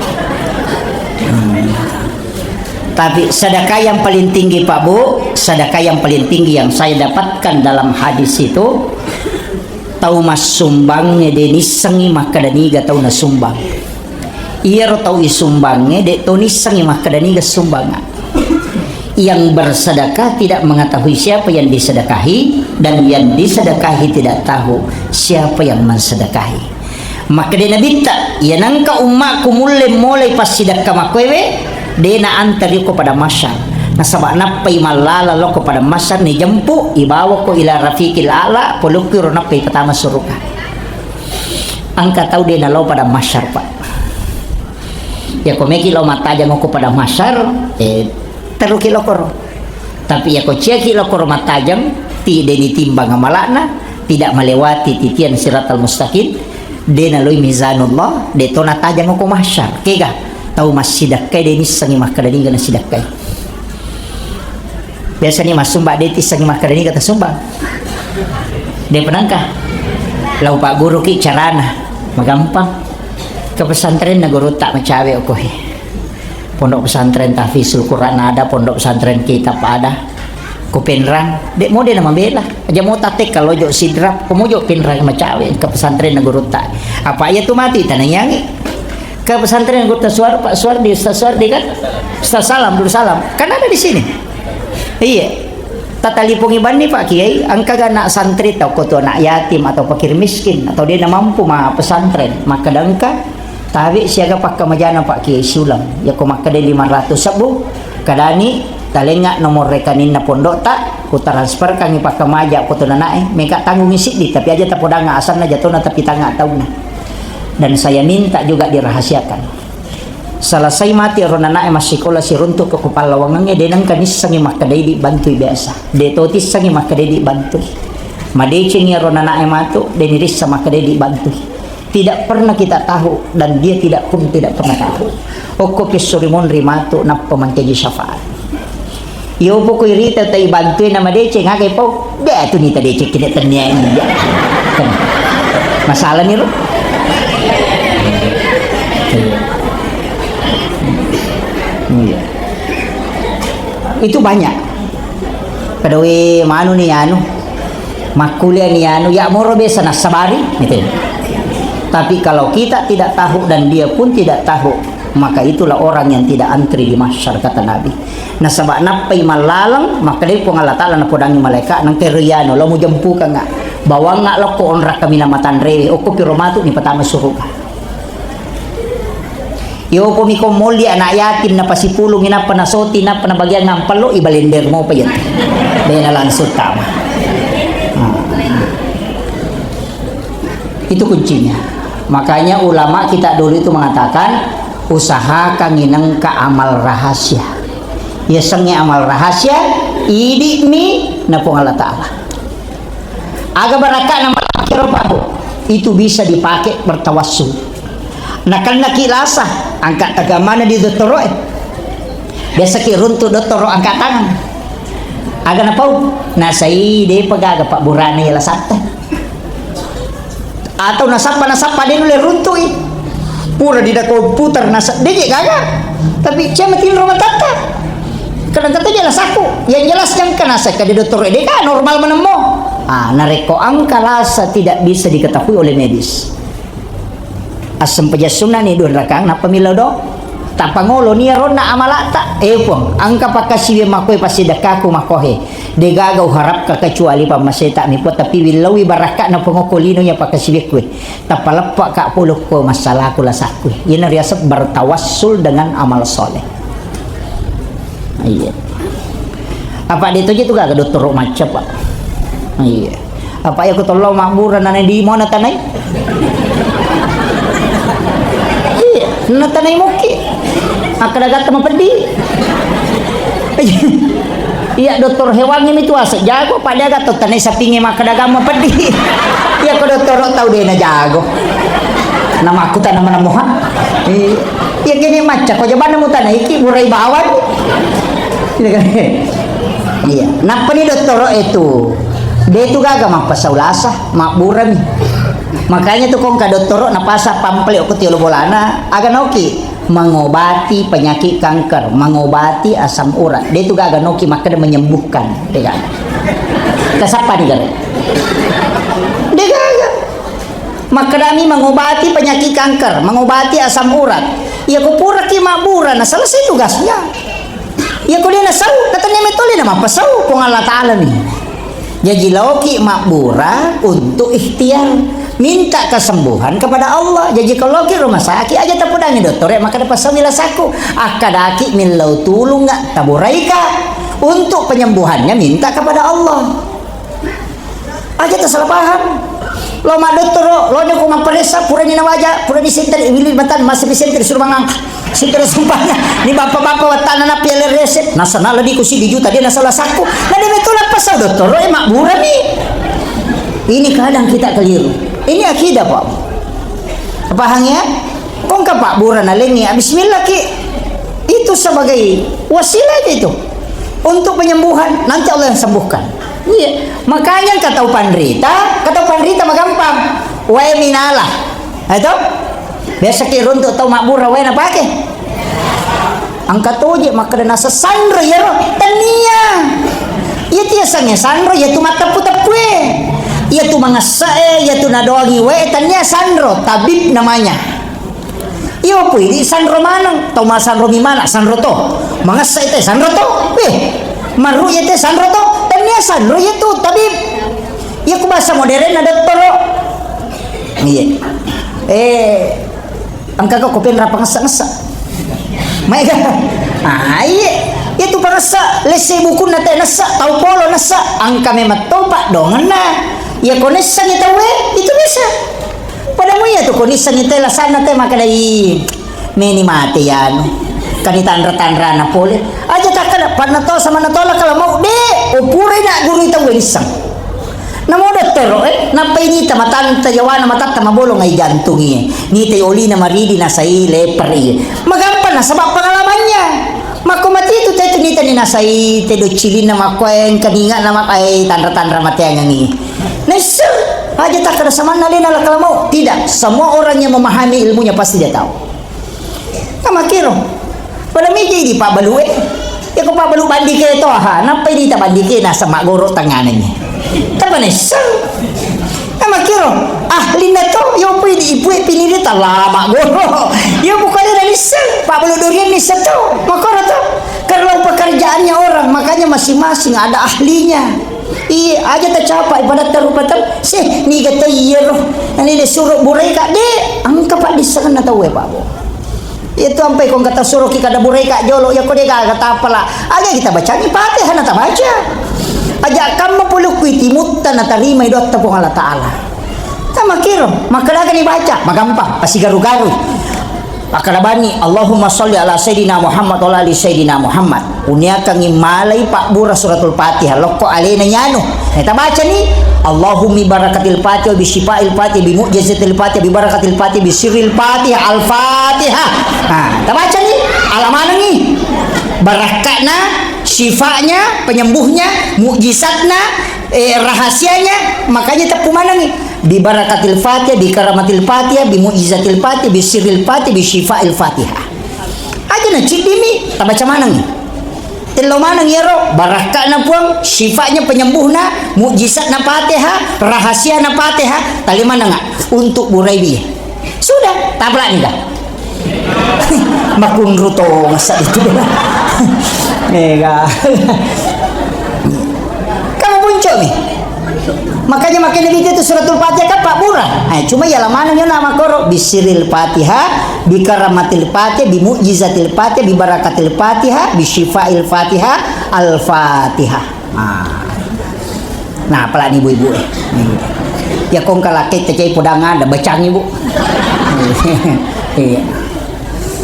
Tapi sedekah yang paling tinggi Pak Bu, sedekah yang paling tinggi yang saya dapatkan dalam hadis itu tahu mas sumbangnya deni sengi maka daniga tahu na sumbang. Iya tahu isumbangnya dek tahu ni sengi maka daniga sumbangan. Yang bersedekah tidak mengetahui siapa yang disedekahi dan yang disedekahi tidak tahu siapa yang mensedekahi. Maka dia nabita, ya nangka umma mulai pas sedekah makwewe dia na antari ko pada masyar. Nasaba napay malala lo ko pada masyar ni jempu ibawa ko ila rafiqil ala polukiro napay pertama suruka. Angka tahu dia nalo pada masyar Pak. Ya ko meki lo mata jangan ko pada masyar teruki lo koro. Tapi ya ko ceki lo koro mata jang tidak ditimbang amalana tidak melewati titian siratal mustaqim. Dia naloi mizanullah de tona tajang ko masyar. Kega tahu mas sidakai deni sangi makadani gana sidakai. Biasanya mas sumba deti sangi makadani kata sumba. Dia penangkah. Lau pak guru ki carana magampang. Ke pesantren na guru tak macawe okoh. Pondok pesantren tahfizul Quran ada, pondok pesantren kitab ada. Ku penrang, dek mau dia nama bela. Aja mau tatek kalau jok sidrap, ku mau jok penrang macawe ke pesantren na guru tak. Apa ya tu mati tanah ke pesantren guru taswar Pak Suwardi Ustaz Suwardi kan Ustaz Salam dulu salam kan ada di sini. Iya tata lipung iban nih Pak Kiai angka anak santri atau koto anak yatim atau fakir miskin atau dia mampu mah pesantren maka dangka tapi siaga pakai majana Pak Kiai sulam ya ko maka dia 500 sabu kadani talenga nomor rekening na pondok tak ku transfer kami pakai maja koto nanae mereka tanggung isi di tapi aja tapodanga asalna jatuhna tapi tangga tahunna. Dan saya minta juga dirahasiakan Selesai mati ron anak masih sekolah si runtuk ke kepala wangangnya denang kanis sangi makadai di bantui biasa. De totis sangi makadai di bantui. Madecengnya ron anak matu deniris sama makadai di bantui. Tidak pernah kita tahu dan dia tidak pernah tahu. Oko pisurimon rimatu na pemanteji syafaat. Yo po ko irita tay bantui na madeceng hagay po. Dia tu ni tadeceng kini tanya iya. Masalah ni ro. Iya. Itu banyak. Padawi manu nih anu, makuliah nih anu, ya moro biasa nasabari, gitu. Tapi kalau kita tidak tahu dan dia pun tidak tahu, maka itulah orang yang tidak antri di mahsyar kata Nabi. Nasabak napai malalang, maka dia pun Allah Taala napodangi malaikat nang teriano, lo mau jempu ka nga, bawa nga lo ko onra kami na matanrewe, o ko piromatu ni patama suruga. Yo po mi komoldi anak yatim na pasipulong ina panasoti na panabagyan ng palo ibalender mo pa yan. Dahil na langsung tama. Itu kuncinya. Makanya ulama kita dulu itu mengatakan usahakan ngineng ka amal rahasia. Ya sengi amal rahasia idi mi na pong Allah Ta'ala. Aga baraka na makakirabaho. Itu bisa dipakai bertawassul. Nakal nakilasah angkat agamana di doktoro biasa kiruntu doktoro angkat tangan aga na pau nasai de pagaga pak burana yala satta atau nasapa de nule runtu pura di da komputer nasa de gaga tapi cema tin rumah tata kadang kata jelas aku yang jelas yang kena saya di doktoro de kan normal menemo nareko angka lasa tidak bisa diketahui oleh medis. Asam pejasuna ni don rakang na pamilaw do tapangolo niya ron na amalata pong angka pakasiwe makoy pasidakaku makohe de gagaw harap ka kecuali pamaseta mi po tapi wilawi baraka na pengokolino nya pakasiwe kwe tapalapa ka pulok ko masalah ko lasakwe yan riasap bertawassul dengan amal soleh. Iya apa dito gitu gak dokter macam pak. Iya apa ya ko tolong makburan na di mo na tanay. Natanay muki akadagat ka mapedi iya dokter hewan ini tu asa jago pada gatot tanay sa pingi makadagat mapedi iya ko dokter tau de na jago nama aku tanah manamuhan iya gini maca ko jaban mo tanay iki buray bawan iya napa ni dokter itu dia itu gaga mapasaulasa makburan makanya tuh kong kadoktoro napasa pample o kutilo bolana aga noki mengobati penyakit kanker mengobati asam urat dia itu aga noki maka dia menyembuhkan dia gaga kasapa dia gaga dia gaga maka dami mengobati penyakit kanker mengobati asam urat ya kupura ki mabura na selesai tugasnya ya ko dia nasau katanya metode na mapasau kong Allah Ta'ala nih jadi lauki makbura untuk ikhtiar minta kesembuhan kepada Allah. Jadi kalau ke rumah sakit aja tapudangi dokter maka dapat samila saku akadaki min lau tulung nggak taburaika untuk penyembuhannya minta kepada Allah aja tersalah paham lo mak dokter lo nya ko maperesa pura ni nawaja pura di center willy batan masih di center suruh mangang center sumpahnya ni bapak-bapak watana na piala resep nasional di kusi di juta dia nasalah saku nah dia betul apa sah dokter lo mak murah nih ini kadang kita keliru ini akidah pak apa hanya kong ka pak buran alengi bismillah ki itu sebagai wasilah itu untuk penyembuhan nanti Allah yang sembuhkan. Iya, makanya kata pandrita mah gampang. Wae minalah. Itu biasa ki runtuk tau makbura wae na pake. Angkat toje maka dana sesandro ya ro tania. Iya tia sange sandro ya tu mata putapue. Iya tu mangasae ya tu nadogi wae tania sandro tabib namanya. Iyo po ini sandro manang tau ma sandro mi mana sandro to. Mangasae teh sandro to. Maru ya teh sandro to. Tania sandro ya tu tabib. Ya ku bahasa modern ada toro. Iya. Angka ko kopin ra pangasa-ngasa. Maiga. Iya. Itu pangasa lese buku na teh nasa tau polo nasa angka me matopa dongana. Ya konesa ni tawe itu bisa. Pada mo ya tu konesa ni teh lasana teh maka dai Meni mati yan. Kanitandra-tandra na pole. Aja takkan panato sama natola kalau mau de upure na guru ita wenisang. Namo dottero napay ni tamatan tayawan matat mabolong ay jantungi. Ni tayoli na maridi na sai lepri. Magampan na sabab pengalamannya. Makumati itu teh tunita ni nasai te do cilin na makoen kaninga na makai tandra-tandra mati ngangi. Nesa aja tak ada sama nalina kalau mau. Tidak, semua orang yang memahami ilmunya pasti dia tahu. Kama kiro. Pada meja di Pak Balu ya ko Pak Balu bandi ke to ha, napay di ta bandi ke na sa magoro tanganannya. Tabanesa. Kama kiro. Ahli na to, yo pwede ipu pinili ta lama goro. Yo bukannya dari sen, Pak Balu durian ni satu. Makanya to. Karena pekerjaannya orang, makanya masing-masing ada ahlinya. Iya aja tercapai pada terupatan sih ni kata iya roh ini disuruh burai kak de angka pak di sana tahu ya pak bu itu sampai kau kata suruh kita ada burai kak jolo ya kau dia kata apalah aja kita baca ni Fatihah nata baca aja kamu perlu kuiti mutta nata terima itu tepung Allah Taala sama kiro maka lagi dibaca magampang pasti garu-garu Pakalabani Allahumma sholli ala Sayyidina Muhammad wa ala ali Sayyidina Muhammad. Unia kang malay pak bura suratul Fatihah lokko alena nyano. Kita baca nih Allahumma barakatil Fatihah bi syifail Fatihah bi mu'jizatil Fatihah bi barakatil Fatihah bi sirril Fatihah al-Fatihah. Nah, kita baca nih alamannya nih. Barakatna, syifanya, penyembuhnya, mukjizatna, rahasianya, makanya tepu mana nih? Bi barakatil Fatihah, bi karamatil Fatihah, bi mu'jizatil Fatihah, bi sirril Fatihah, bi syifail Fatihah. Aja na cidimi, ta baca mana nih? Telo mana nih ro? Barakatna puang, syifanya penyembuhna, mukjizatna Fatihah, rahasiana Fatihah, tali mana nggak? Untuk burai dia. Sudah, tablak nih dah. Makun ruto masa itu mega kamu muncul nih makanya makin lebih itu suratul Fatihah kan Pak Burah cuma ya mana nama koro bisiril Fatihah bi karamatil Fatihah bi mu'jizatil Fatihah bi barakatil Fatihah bi syifail Fatihah al-Fatihah nah pelan ibu-ibu ya kong kalake tecai podangan ada bacang ibu iya.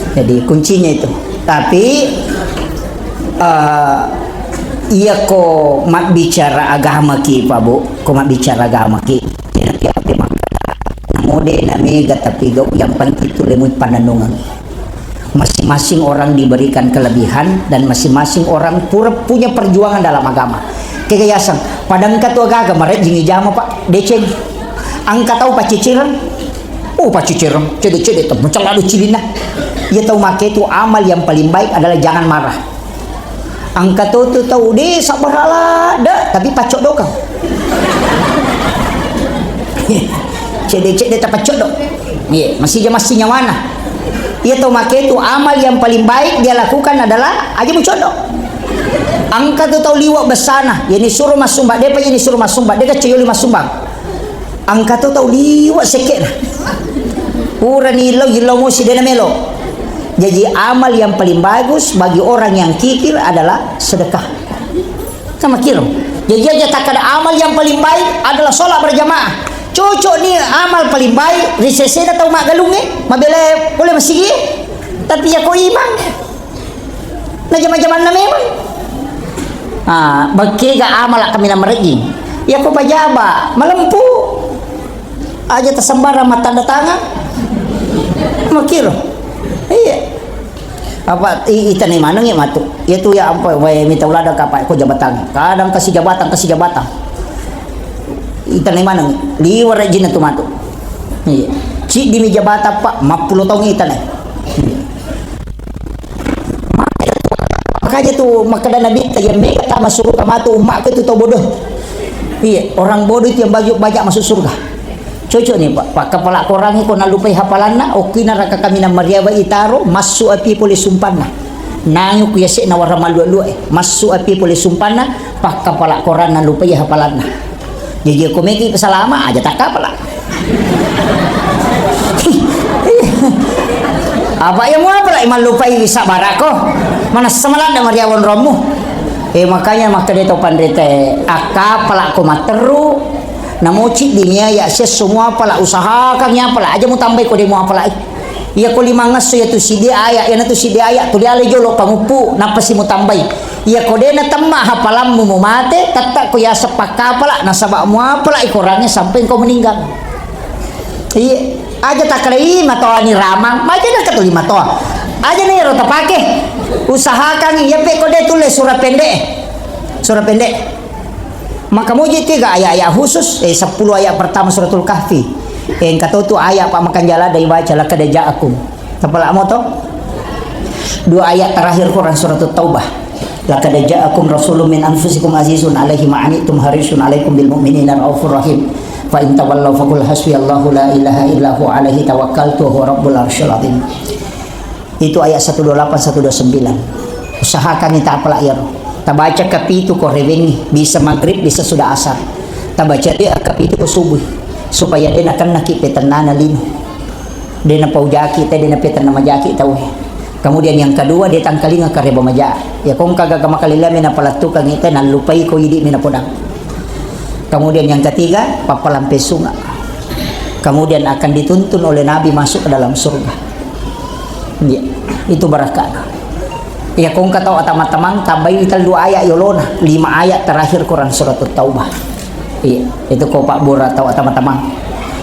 Jadi kuncinya itu. Tapi iya ko mak bicara agama ki Pak Bu, ko mak bicara agama ki. Nanti apa mak mode na mega tapi yang penting itu lemut pandanungan. Masing-masing orang diberikan kelebihan dan masing-masing orang punya perjuangan dalam agama. Kegayasan padang katu agama rek jingi jama Pak deceng. Angka tahu paciciran. Paciciran, cede-cede tuh mencela lu cilina. Ia tahu make itu amal yang paling baik adalah jangan marah. Angka tu tahu deh sabarlah dah tapi pacok dok kau. Cede-cede tak pacok dok. Iya, masih nyawana. Ia tahu make itu amal yang paling baik dia lakukan adalah aja mencodok. Angka tu tahu liwak besana, ini suruh masumbak dia ini suruh masumbak dia kecil lima sumbang. Angka tu tahu liwak sekit. Pura nilau mo si dena melo. Jadi amal yang paling bagus bagi orang yang kikir adalah sedekah. Sama kiro. Jadi aja tak ada amal yang paling baik adalah sholat berjamaah. Cocok ni amal paling baik. Risese atau mak galung mabele boleh masih tapi ya ko iman. Na jama-jaman na memang. Bagi ga amal kami na meregi. Ya ko pajaba malempu. Aja tersembara mata tanda tangan. Makiro iya apa itan ni mana ngi matu itu ya apa wae minta ulada kapai ko jabatan kadang kasih jabatan itan ni mana liwar jina tu matu iya ci di mi jabatan Pak 50 tahun itan makanya tu makada nabi ta yang mega masuk ke matu mak itu tau bodoh iya orang bodoh itu yang banyak masuk surga. Cocok nih Pak kepala korang ko nalupai hafalanna okina raka kami na mariawa itaro masu api poli sumpanna nanguk ya se na warama lu masu api poli sumpanna pak kepala korang nalupai hafalanna jadi aku meki kesalama aja tak kapala apa yang mau apa iman lupai sabarako mana semalan da mariawan romu makanya maka dia topan rete akapala ko materu namuci dunia ya semua pala usaha kangnya pala aja mau tambah ko demo apa lagi Iya ko limangas so ya tu si dia ayak, ya na tu si dia ayak, tu dia ale jolo pangupu, napa si mo tambay. Iya ko de na tamma hapalam mo mate, tatak ko ya sepaka pala, nasaba mo pala ikurangnya sampai kau meninggal. Iya, aja tak kali matoa ni ramang, aja dah katuli matoa. Aja nih rota pakai, usahakan ya pe ko de tulis surah pendek. Maka muji 3 ayat-ayat khusus 10 ayat pertama suratul kahfi yang kata tu ayat pak makan jala dari baca lah kada ja'akum tapala mo to 2 ayat terakhir Quran suratul taubah laqad ja'akum rasulun min anfusikum azizun alaihi ma anittum harisun alaikum bil mu'minina raufur rahim fa in tawallaw faqul hasbiyallahu la ilaha illa hu alaihi tawakkaltu wa rabbul arsyil azim. Itu ayat 128 129. Usahakan kita apala ya tabaca kapitu ko revengi bisa maghrib bisa sudah asar tabaca dia kapitu ko subuh supaya dia akan nakipetan nana lino dia na paujaki teh dia na petan na majaki tahu. Kemudian yang kedua dia tangkalinga ka reba maja ya kung kagaga makalila mina palatukan ite na lupai ko idi mina podang. Kemudian yang ketiga papalampe sunga. Kemudian akan dituntun oleh Nabi masuk ke dalam surga. Ya, itu barakah. Ya kung kataw atamat-tamang tambay ital 2 ayat yolona 5 ayat terakhir Quran surat Taubah. Iya, itu ko Pak Bura tahu atamat-tamang.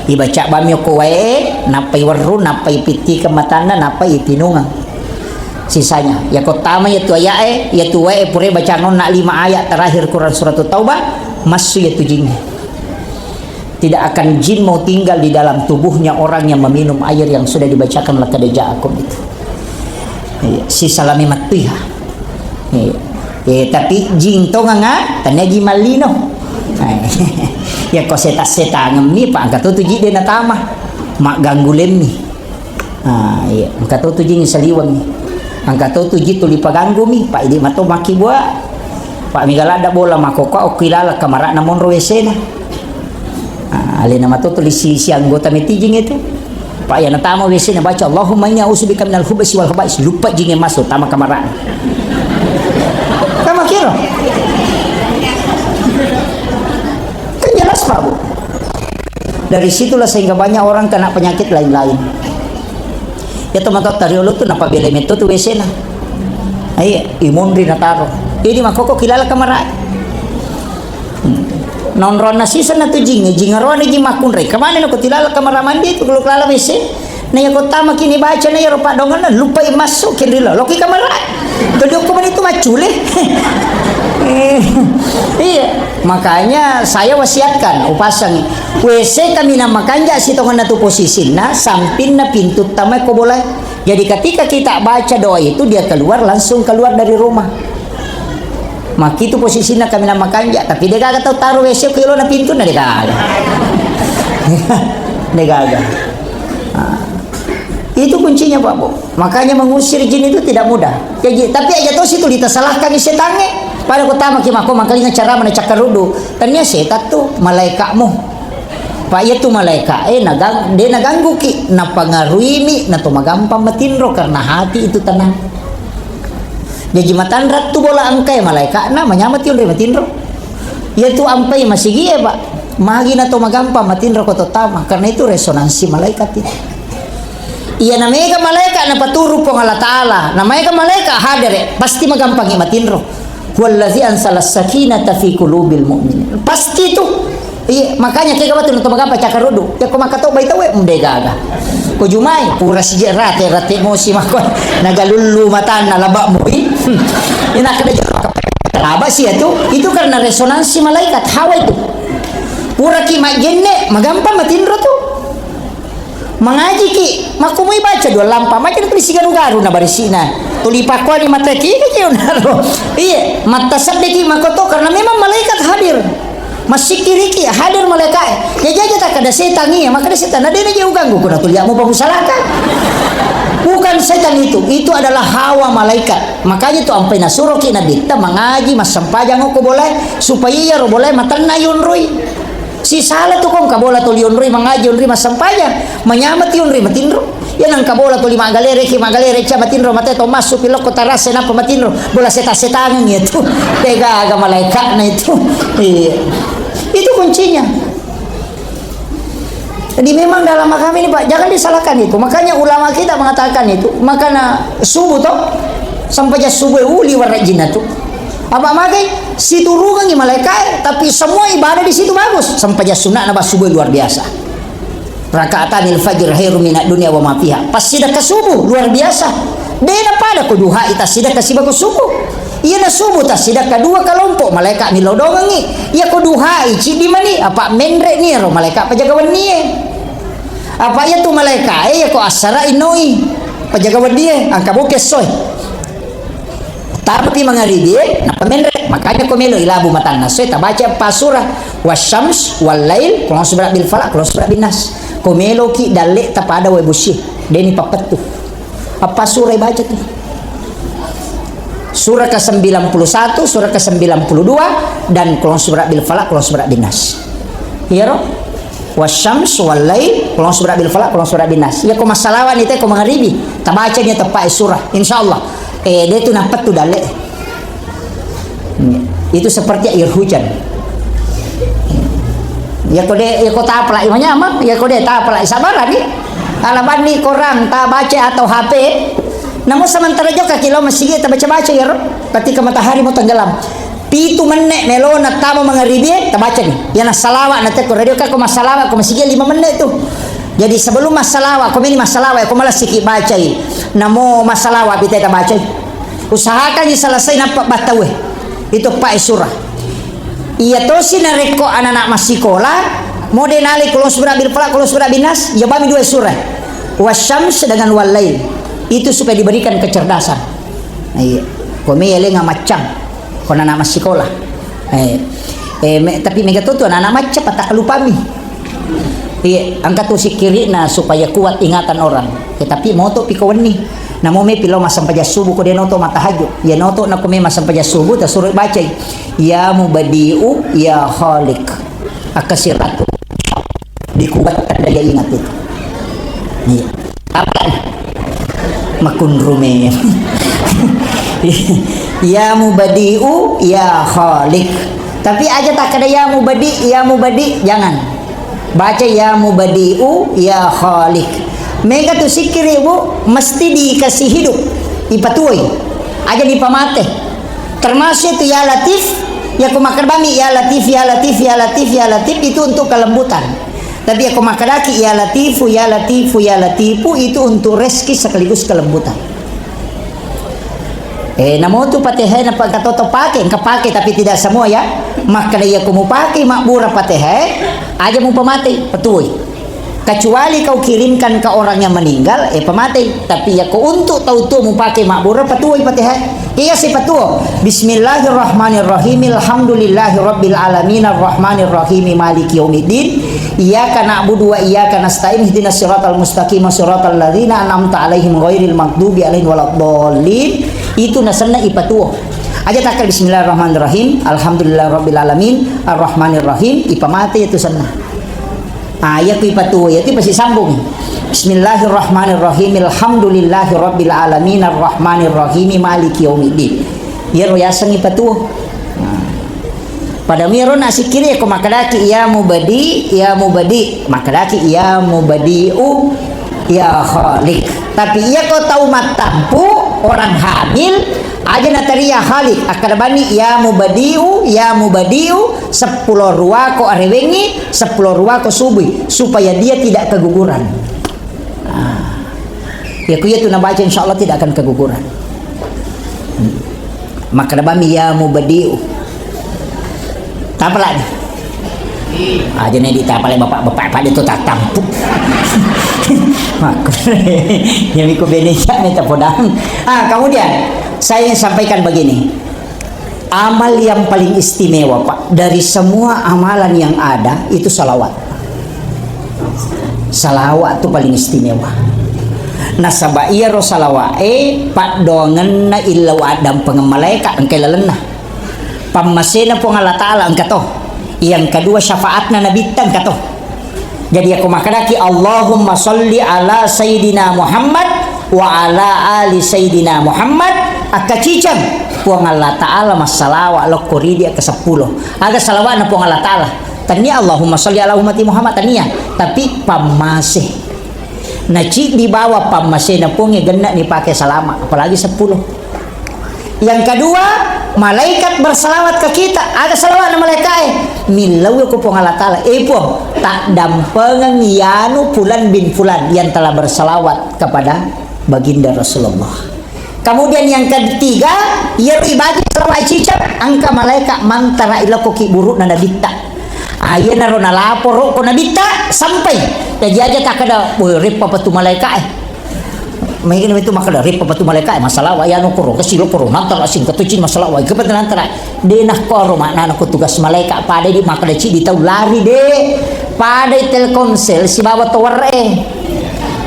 Ibaca bamyo ko wae napay waru napay piti kematana napay itinungang. Sisanya ya ko tama ya tu ayat ya tu wae pure baca nona 5 ayat terakhir Quran surat Taubah masuk ya tu jin. Tidak akan jin mau tinggal di dalam tubuhnya orang yang meminum air yang sudah dibacakan laqad ja'akum itu. Si salami matiha tapi jing to nga tanaji malino ya ko seta ngemi pa angka to ji de natama mak ganggulem ni iya angka to jing saliwang ni angka to ji tu lipaganggu mi pa idi mato maki bua pa migalada bola makoko o kilala kamara namon roesena ale na mato tulisi si anggota mitijing itu Pak ya natama wc na baca Allahumma inni a'udzubika minal khubuthi wal khaba'is lupa jingin masuk tama kamaran kama kira kan jelas Pak Bu dari situlah sehingga banyak orang kena penyakit lain-lain ya teman-teman tariolo tuh napa bela meto tuh wc na ay imun rin nataro ini makoko kilala kamaran non rona sisa na tu jinga rona ji makun re kamane no kotilala kamar mandi tu kalau kelala mese na ya kota makini baca na ya ropa dongan na lupa masuk kendila loki kamar kedua kuman itu macule iya makanya saya wasiatkan upasang WC kami na makanja si tongan na tu posisi na samping na pintu tamai ko boleh jadi ketika kita baca doa itu dia langsung keluar dari rumah. Maki itu posisinya kami nama kanja tapi dia kagak tahu taruh WC kilo na pintu na dia kagak itu kuncinya Pak Bu makanya mengusir jin itu tidak mudah jadi tapi aja tahu situ ditasalahkan di setange pada kota maki mako makalinya cara mana cakarudu ternyata setan tuh malaikatmu Pak ya tuh malaikat dia naganggu ki napangaruhi mi na tumagampang matinro karena hati itu tenang. Jadi matan rat tu bola angkai malaikat na manyamat yun rin matinro. Ya tu ampai masih gie Pak. Magi na to magampa matinro ko to tama karena itu resonansi malaikat itu. Iya namanya malaikat na paturu po Allah Taala. Namanya malaikat hadir pasti magampang matinro. Wallazi ansalas sakinata fi qulubil mu'minin. Pasti itu. Iya makanya kaya kabat to magampa cakarudu. Ya ko makato baitaw gaga. Ko jumay pura si rate mo si makon nagalulu mata na laba mo ina kada laba siya itu karena resonansi malaikat hawa itu pura ki majenne magampang matinro tu mengaji ki makumui baca dua lampa macam tu sigaru garu na barisina tulipa ko ni mata ki naro iya mata sabde ki makoto karena memang malaikat hadir masih kiri hadir malaikat ya jaja tak ada setan ya maka ada setan ada dia jauh ganggu kuna tuliamu pamusalahkan bukan setan itu adalah hawa malaikat makanya itu ampai nasuruh ki nabi kita mengaji mas sampajang ko boleh supaya ya ro boleh matan na yun roy si salah tu kong kabola tu yun roy mengaji yun roy mas sampajang menyamat yun roy matinro yan ang kabola tu lima galere cha matinro mate to masuk pilok ko taras na pamatinro bola setan itu tega aga malaikat na itu iya itu kuncinya Jadi memang dalam agama ini Pak, jangan disalahkan itu. Makanya ulama kita mengatakan itu. Makanya subuh toh sampai jas subuh uli warna jinna tuh. Apa makai situ rugang malaikat, tapi semua ibadah di situ bagus. Sampai jas sunnah nabah subuh luar biasa. Rakaatanil fajr khairum minad dunya wa ma fiha. Pas sidaka subuh luar biasa. Dena pada ko duha ita sidaka sibago subuh. Iya na subuh ta sidaka dua kelompok malaikat milodongangi. Iya ko duha ici di mani apa mendre ni ro malaikat pajagawan ni. Apa ya tu malaikat ya ko asara inoi pajagawan dia angka bokes soy. Tapi mangaribi na pamendre makanya ko melo ilabu matana soy ta baca pasura wasyams wal lail kalau subra bil falaq kalau subra bin nas. Ko melo ki dalle ta pada we busi deni papetu. Apa surah baca tuh? Surah ke-91, surah ke-92 dan qul surah bil falaq, qul surah bin nas. Iya roh? Wasyams wal lail, qul surah bil falaq, qul surah bin nas. Ya ko masalawan itu ko magharibi. Tabaca nya tepat surah insyaallah. Dia itu napat tuh dale. Itu seperti air hujan. Ya ko ta apalai imanya mah, ya ko ta apalai sabaran nih. Alaban ni korang tak baca atau HP. Namun sementara juga kilo masih kita baca-baca ya Rob. Ketika matahari mau tenggelam. Pitu menek melo na tamo mangaribi tak baca nih. Ya na salawat na teko radio ka ko masalawat ko masih 5 menit tuh. Jadi sebelum masalawat ko ini masalawat ko malah sikit baca ini. Namo masalawat kita tak baca. Usahakan ya selesai nampak batawe. Itu pak surah. Iya to si nareko anak-anak masih sekolah. Mode nali kalau surah bil falaq kalau surah bin nas ya bami 2 surah. Wasyams dengan wal lail. Itu supaya diberikan kecerdasan. Iya. Kome yele macam. Kona anak masih sekolah. Tapi mega tuh anak macam tak lupa mi. Iya, angkat tu si kiri na supaya kuat ingatan orang. Tetapi moto pikawan ni. Namo me pilo masam paja subuh ko dia noto matahaju. Ya noto na kome masam paja subuh ta suruh baca. Ya mubadiu ya khaliq. Akasiratu. Dikuatkan daya ingat itu. Iya. Apa? Makun rumen. Ya mubadiu ya khaliq. Tapi aja tak ada ya mubadi jangan. Baca ya mubadiu ya khaliq. Mereka tu sikir ibu mesti dikasih hidup. Ipatuoi. Aja dipamate. Termasuk itu ya latif, ya kumakar bami ya latif ya latif ya latif ya latif itu untuk kelembutan. Tapi aku makaraki ya latifu ya latifu ya latifu itu untuk rezeki sekaligus kelembutan. Namo tu patihai na pagkatoto pakai, engkau pakai tapi tidak semua ya. Maka dia aku mau pakai makbura patihai, aja mau pemati, petui. Kecuali kau kirimkan ke orang yang meninggal, pemati. Tapi ya kau untuk tahu tu mau pakai makbura petui patihai. Iya si petua. Bismillahirrahmanirrahim. Alhamdulillahirabbil alamin arrahmanir rahim maliki yaumiddin. Iyyaka na'budu wa iyyaka nasta'in ihdinas siratal mustaqim siratal ladzina an'amta 'alaihim ghairil maghdubi 'alaihim waladdallin. Itu nasanna ipatua. Aja takal bismillahirrahmanirrahim. Alhamdulillahirabbil alamin arrahmanir rahim ipamate itu sanna. Ayat ipatua itu pasti sambung. Bismillahirrahmanirrahim. Alhamdulillahirabbil alamin arrahmanir rahim maliki yaumiddin. Ya royasang ipatuh. Pada miro nasi kiri aku makadaki ya mubadi makadaki ya mubadiu ya khaliq. Tapi ia kau tahu matampu orang hamil aja nataria khaliq akadabani ya mubadiu 10 ruwa ko arewengi 10 ruwa ko subuh supaya dia tidak keguguran. Ya kuya tu nabaca insyaallah tidak akan keguguran. Maka nabami ya mubadiu. Apa lagi? Aja nih ditapalai bapak pada itu tak tampuk. Yang ikut Indonesia minta podang. Kemudian saya ingin sampaikan begini. Amal yang paling istimewa Pak dari semua amalan yang ada itu salawat. Salawat itu paling istimewa. Nasaba iya ro salawat pak dongen na ilaw adam pengemalaikat engkai lelenah. Pamasena po Allah Ta'ala ang kato. Yang kedua syafaatna nabitan kato. Jadi aku makanaki Allahumma salli ala Sayyidina Muhammad wa ala ali Sayyidina Muhammad akacicang po Allah Ta'ala masalawa lo koridi ke 10. Aga salawat na po Allah Ta'ala. tania Allahumma sholli ala ummati Muhammad tania, tapi pamasih na ci di bawah pamasih na pungi gena ni pakai salama, apalagi 10. Yang kedua, malaikat bersalawat ke kita. Ada salawat na malaikat milau ko pong Allah Ta'ala po tak dampengan yanu fulan bin fulan yang telah bersalawat kepada baginda Rasulullah. Kemudian yang ketiga, ya ibadi salawat cicap angka malaikat mantara ila ko ki buruk na nabita. Ayan na ro na lapor ko nabita sampai jadi aja tak ada ripa patu malaikat Mungkin itu maka dari pepatu malaikat masalah wa yanu koro kasilo koro nantar asin katucin masalah wa kepat nantar de nah koro makna aku tugas malaikat pada di maka ci di tahu lari de pada Telkomsel si bawa tower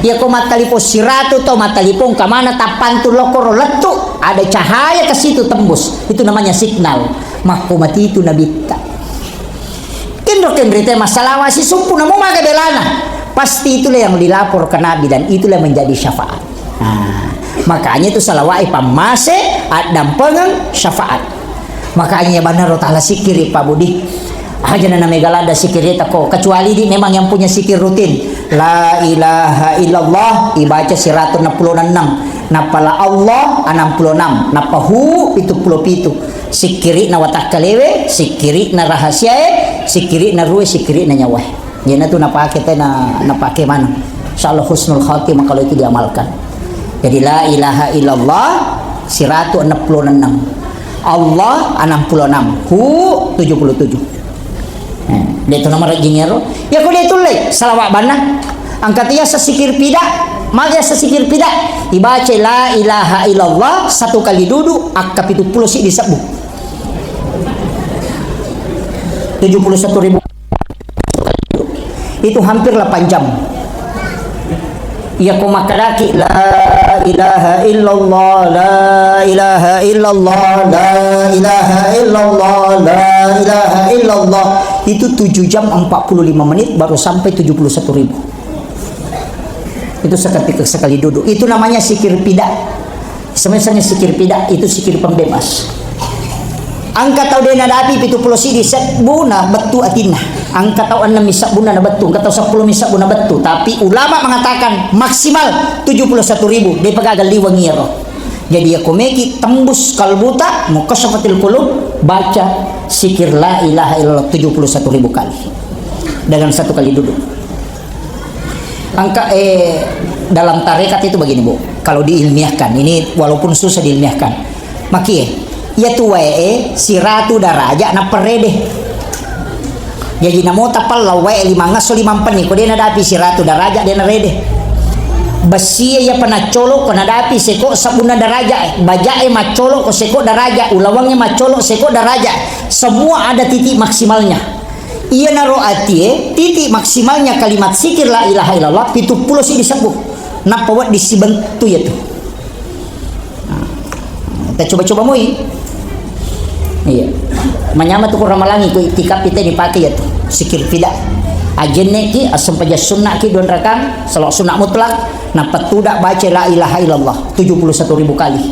ya ko matalipo siratu to matalipong kamana tapan tu lokoro letu ada cahaya ke situ tembus itu namanya signal mako mati itu nabita kendro masalah wa si sumpu namo maga belana pasti itulah yang dilapor ke Nabi dan itulah yang menjadi syafaat. Nah, makanya itu salawat pamase dan pengang syafaat. Makanya benar ta'ala sikir Pak Budi. Aja na megalada sikir eta ko kecuali di memang yang punya sikir rutin. La ilaha illallah ibaca 166. Napala Allah 66. Napahu 77. Sikiri na watak kalewe, sikiri na rahasia, sikiri na ruwe, sikiri na nyawa. Yan na to napake tayo napake mana. Insyaallah husnul khatimah kalau itu diamalkan. Jadi la ilaha illallah 166. Allah 66. Hu 77. Dia itu nomor jingero. Ya ko dia tulay salawat bana. Angkat ya sesikir pida, maka sesikir pida dibaca la ilaha illallah satu kali duduk akap itu 10 si disebut. 71.000 itu hampir 8 jam. Ya ko makaraki la ilaha illallah la ilaha illallah la ilaha illallah la ilaha illallah itu 7 jam 45 menit baru sampai 71.000. Itu seketika sekali duduk. Itu namanya sikir pida. Sebenarnya sikir pida itu sikir pembebas. Angka tau dena dapi 70 sidi sebuna betu atina. Angka tau 6 misak buna na betu, angka tau 10 misak buna betu. Tapi ulama mengatakan maksimal 71.000 dia pegagal liwangiro. Jadi aku meki tembus kalbuta mukasyafatil qulub baca sikir la ilaha illallah 71.000 kali dengan satu kali duduk. Angka dalam tarekat itu begini Bu, kalau diilmiahkan ini walaupun susah diilmiahkan maki ya tuwe si ratu daraja na perede jadi namo tapal lawe 5 ngaso 5 peni ko dia nadapi si ratu daraja dia narede besi ya pernah colok ko nadapi seko sabuna daraja bajae macolok ko seko daraja ulawangnya macolok seko daraja semua ada titik maksimalnya iya naro ati titik maksimalnya kalimat sikir la ilaha illallah 70 sih disebut napa wat disibentu ya tuh kita coba-coba mui iya menyama tuh ramalangi ku itikaf kita dipakai ya tuh sikir tidak ajenne ki asam paja sunnah ki don rakang salawat sunnah mutlak napa tudak baca la ilaha illallah 71.000 kali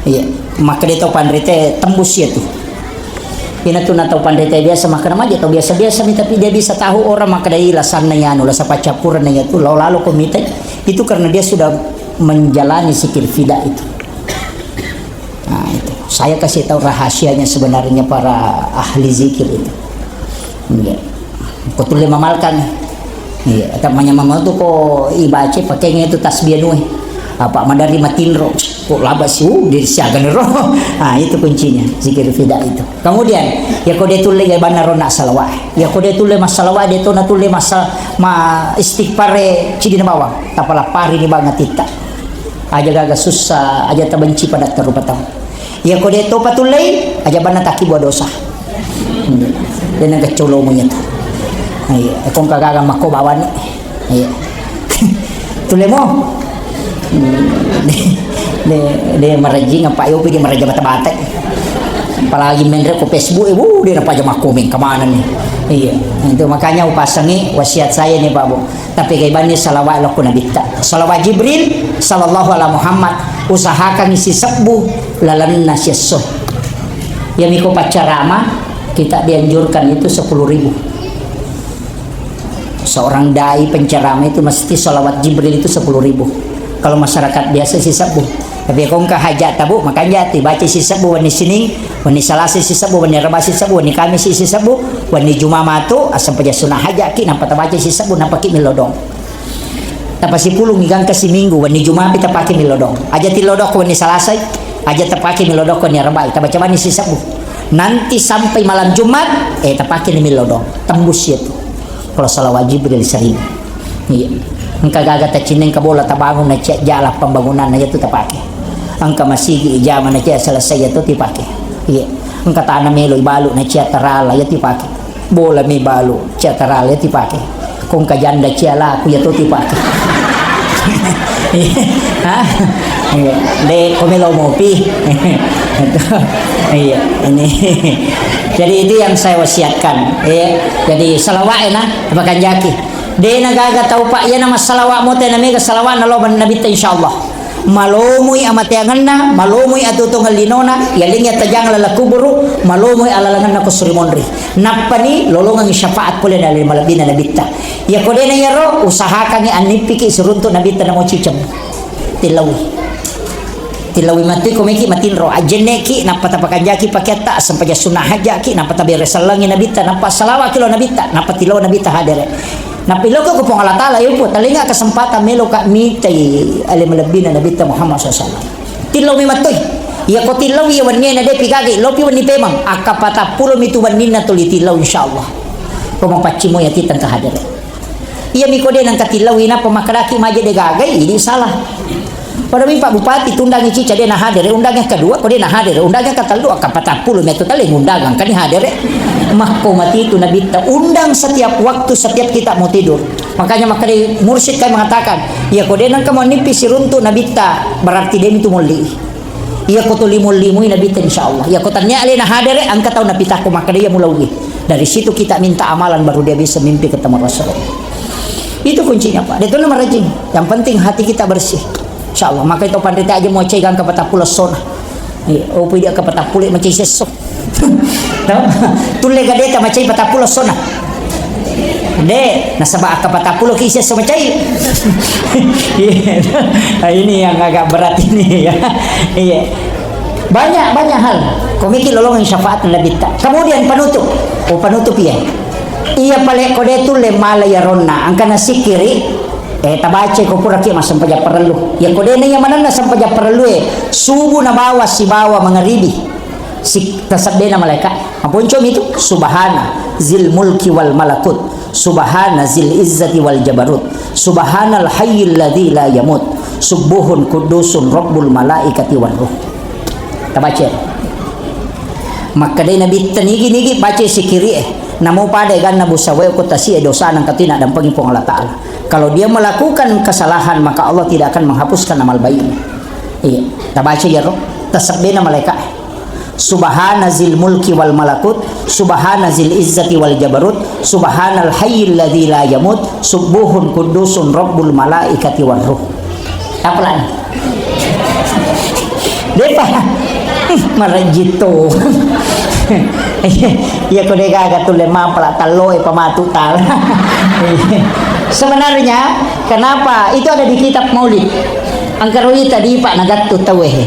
iya maka dia tahu pandrete tembus ya tuh ini tuh na tahu pandrete biasa makan aja atau biasa-biasa nih tapi dia bisa tahu orang maka dia lasanna anu lasa pacapuran ya tuh lalu komite itu karena dia sudah menjalani sikir fida itu. Nah itu saya kasih tahu rahasianya sebenarnya para ahli zikir itu. Iya. Kau tulis mamalkan. Iya. Tamanya mama tuh kok ibace pakainya itu tasbih nuih. Apa madari matinro. Kok labas di siagan roh. Nah itu kuncinya zikir fida itu. Kemudian ya kau dia tulis bana rona salawat. Ya kau dia tulis masalawat dia tuh na tulis istighfar cidina bawang. Tapala pari ni banget kita. Aja gagal susah, aja terbenci pada terupatang. Ya kau dia topa tulay, aja bana taki buat dosa. Dia nggak colo mo niya. Iya, kung kagagang mako bawan. Iya. Tulay mo. Dia merajing apa yo pidi meraja bata-bata. Apalagi menre ko Facebook dia napa aja makomeng kemana nih. Iya, itu makanya upasangi wasiat saya nih Pak Bu. Tapi kaibannya salawat laku Nabi ta. Salawat Jibril sallallahu alaihi Muhammad usahakan isi sebu lalan nasyasoh. Ya miko pacarama kita dianjurkan itu 10.000. seorang dai penceramah itu mesti salawat Jibril itu 10.000. Kalau masyarakat biasa si sabu. Tapi kau ka hajat tabu makanya dibaca si sabu wani Senin, wani Selasa si sabu, wani Rabu si sabu, wani Kamis si sabu, wani Jumat matu asam paja sunah hajat ki nampak baca si sabu nampak ki milodong. Tapasi pulung igang kasi Minggu wani Jumat kita pakai milodong. Aja tilodok wani Selasa, aja terpakai milodok wani Rabu. Kita baca wani si sabu. Nanti sampai malam Jumat terpakai ni milodong. Tembus itu. Kalau salawat Jibril sering. Iya. Engkau gagak tercineng ke bola tabangun na cek jalan pembangunan na itu terpakai. Engkau masih zaman na cek selesai itu terpakai. Iya. Engkau tanam melo balu na cek terala itu terpakai. Bola mi balu cek terala itu terpakai. Kung kajanda ciala aku ya tuh tipak. Hah? De komelo mopi. Iya, ini. Jadi itu yang saya wasiatkan. Jadi salawat na pakai jaki. De nagaga tahu pak ya nama salawat mo na mega salawat na loban nabi insyaallah. Malomui amatianganna, malomui atutong linona, yaling ya tajang lalakuburu, malomui alalangan na kusurimonri. Napani lolongang syafaat pula dari malabina nabita. Ya kode na yaro usahakan ni anipiki surunto nabita na mo cicam. Tilawi mati komiki matinro ajeneki napatapakan jaki paketa sampai sunah hajaki napatabe resalangi nabita napa salawa kilo nabita napatilo nabita hadere. Napilo ko po Allah Ta'ala yun po talinga kesempatan melo ka mitay alim lebih na nabita Muhammad SAW. Tilaw mi matoy. Ya ko tilaw ya wannya na de pigagi lopi wani pemang akapata pulo mitu wanina tuli tilaw insyaallah. Pemangpaci mo ya kitang kahadere. Iya mi ko de nang katilaw ina pemakaraki maje de gagay ini salah. Pada mi Pak Bupati tundang cica dia na hadere undang yang kedua ko dia na hadere undang yang katalu akapata pulo metu tali undangan kan hadere. Mahko mati itu nabita undang setiap waktu setiap kita mau tidur. Makanya mursyid kan mengatakan ya kode nang kamu nipis siruntu nabita berarti dia itu muli. Ya ko tulimul nabita insyaallah. Ya ko tanya alena hadere angka tahu nabita ko maka dia mulawi. Dari situ kita minta amalan baru dia bisa mimpi ketemu Rasulullah. Itu kuncinya Pak. Itu nomor rajin. Yang penting hati kita bersih. Insyaallah. Maka itu pandita aja mau cegang ke patapula sona. Oh dia ke patapula macam sesok. Tulle gadeta macam patapula sona. De nasaba ke patapula kisah semacam. Ini yang agak berat ini ya. Iya. Banyak hal. Komiki lolongan syafaat nabita. Kemudian penutup. Oh penutup ya. Iya pale kode tulle malaya ronna angkana sikiri tabace ko pura ki masam paja perlu ya kode na yang mana na sampai perlu subuh na bawa si bawa mangaribi si tasabbe na malaikat aponcom itu subhana zil mulki wal malakut subhana zil izzati wal jabarut subhanal hayyil ladzi la yamut subuhun kudusun rabbul malaikati wal ruh tabace maka dai nabi tanigi baca sikiri namo pada ganna busawe ko tasi dosa nang katina dan pangipong Allah Taala. Kalau dia melakukan kesalahan maka Allah tidak akan menghapuskan amal baiknya. Iya, kita baca ya roh. Tasbihna malaikat. Subhana zil mulki wal malakut, subhana zil izzati wal jabarut, subhanal hayyil ladzi la yamut, subuhun kudusun rabbul malaikati war ruh. Apa lagi? Depa marajito. Ya kode gaga tuh lemah pala taloy pamatutal. Sebenarnya kenapa itu ada di kitab Maulid. Angkaroi tadi Pak Nagattu tawehe.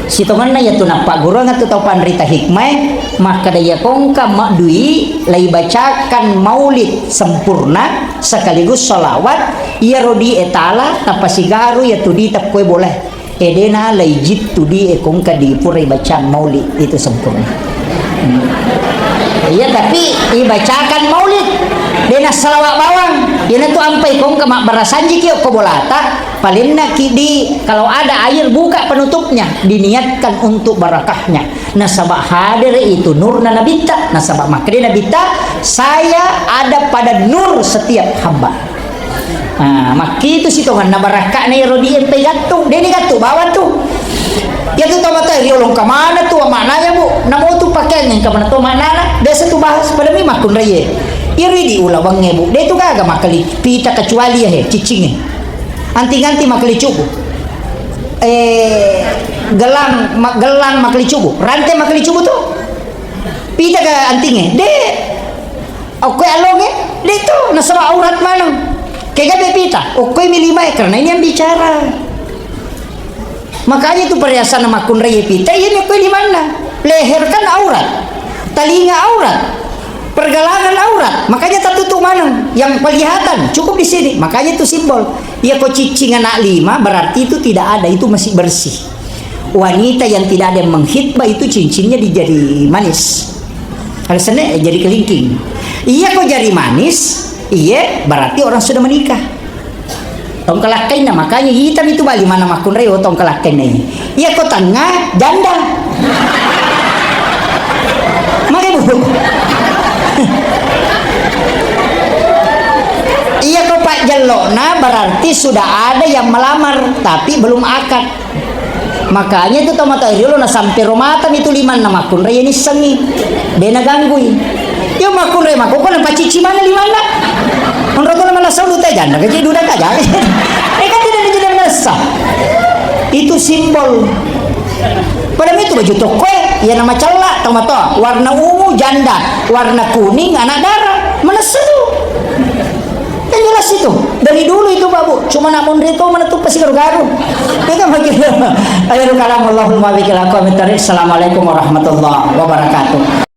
Sitongan na ya tu nampak guru ngatu tau panrita hikmah maka daya kongka makdui lai bacakan Maulid sempurna sekaligus sholawat ia rodi etala tapasigaru ya tu di tap kue boleh. Edena lai jit tu di kongka di purai bacaan Maulid itu sempurna. Iya tapi dibacakan Maulid dena salawat bawang yana tu ampai kong ke mak barasanji kieu ko bolata palinna kidi kalau ada air buka penutupnya diniatkan untuk barakahnya nasabah hadir itu nur nabita nasabah makri nabita saya ada pada nur setiap hamba. Nah maki itu sitongan na barakah na rodi empe gatung deni gatung bawa tuh. Ya tu tahu mata riolong ke mana tu maknanya bu? Namo tu pakaian yang ke mana tu maknanya? Desa tu bahas pada mi makun raya. Iri di ulawangnya bu. Dia tu kagak makali pita kecuali ya cicing. Anti-anti makali cubu. Gelang makali cubu. Rantai makali cubu tu. Pita ke antingnya. De Oke along dito nasa aurat manang. Kaya gabi pita, oke milima karena ini yang bicara. Makanya itu perhiasan nama kun raya pita, ini oke di mana? Leher kan aurat, telinga aurat, pergelangan aurat. Makanya tertutup manang, yang kelihatan cukup di sini. Makanya itu simbol. Ya kok cicing anak 5 berarti itu tidak ada, itu masih bersih. Wanita yang tidak ada yang menghitbah itu cincinnya dijadi manis. Alasannya jadi kelingking. Iya kok jari manis, iya berarti orang sudah menikah. Tong kelakain nah, makanya hitam itu bali mana makun reo tong kelakain ini. Iya kok tengah janda. Makanya bu. Iya kok Pak Jelona berarti sudah ada yang melamar tapi belum akad. Makanya itu tomato lo na sampai romatan itu 5 nama kun raya ini sengi bena ganggui yo makun raya makun kan pacici mana 5 nak menurut lo malah selalu tajana kecil duda aja kan tidak jadi ngerasa itu simbol padahal itu baju toko ya nama celak tomato warna ungu janda warna kuning anak darah mana seru kan jelas itu dari dulu itu babu cuma namun itu mana tuh pasti garu-garu itu kan begitu. Ayo kalam Allahumma bikil aku. Assalamualaikum warahmatullahi wabarakatuh.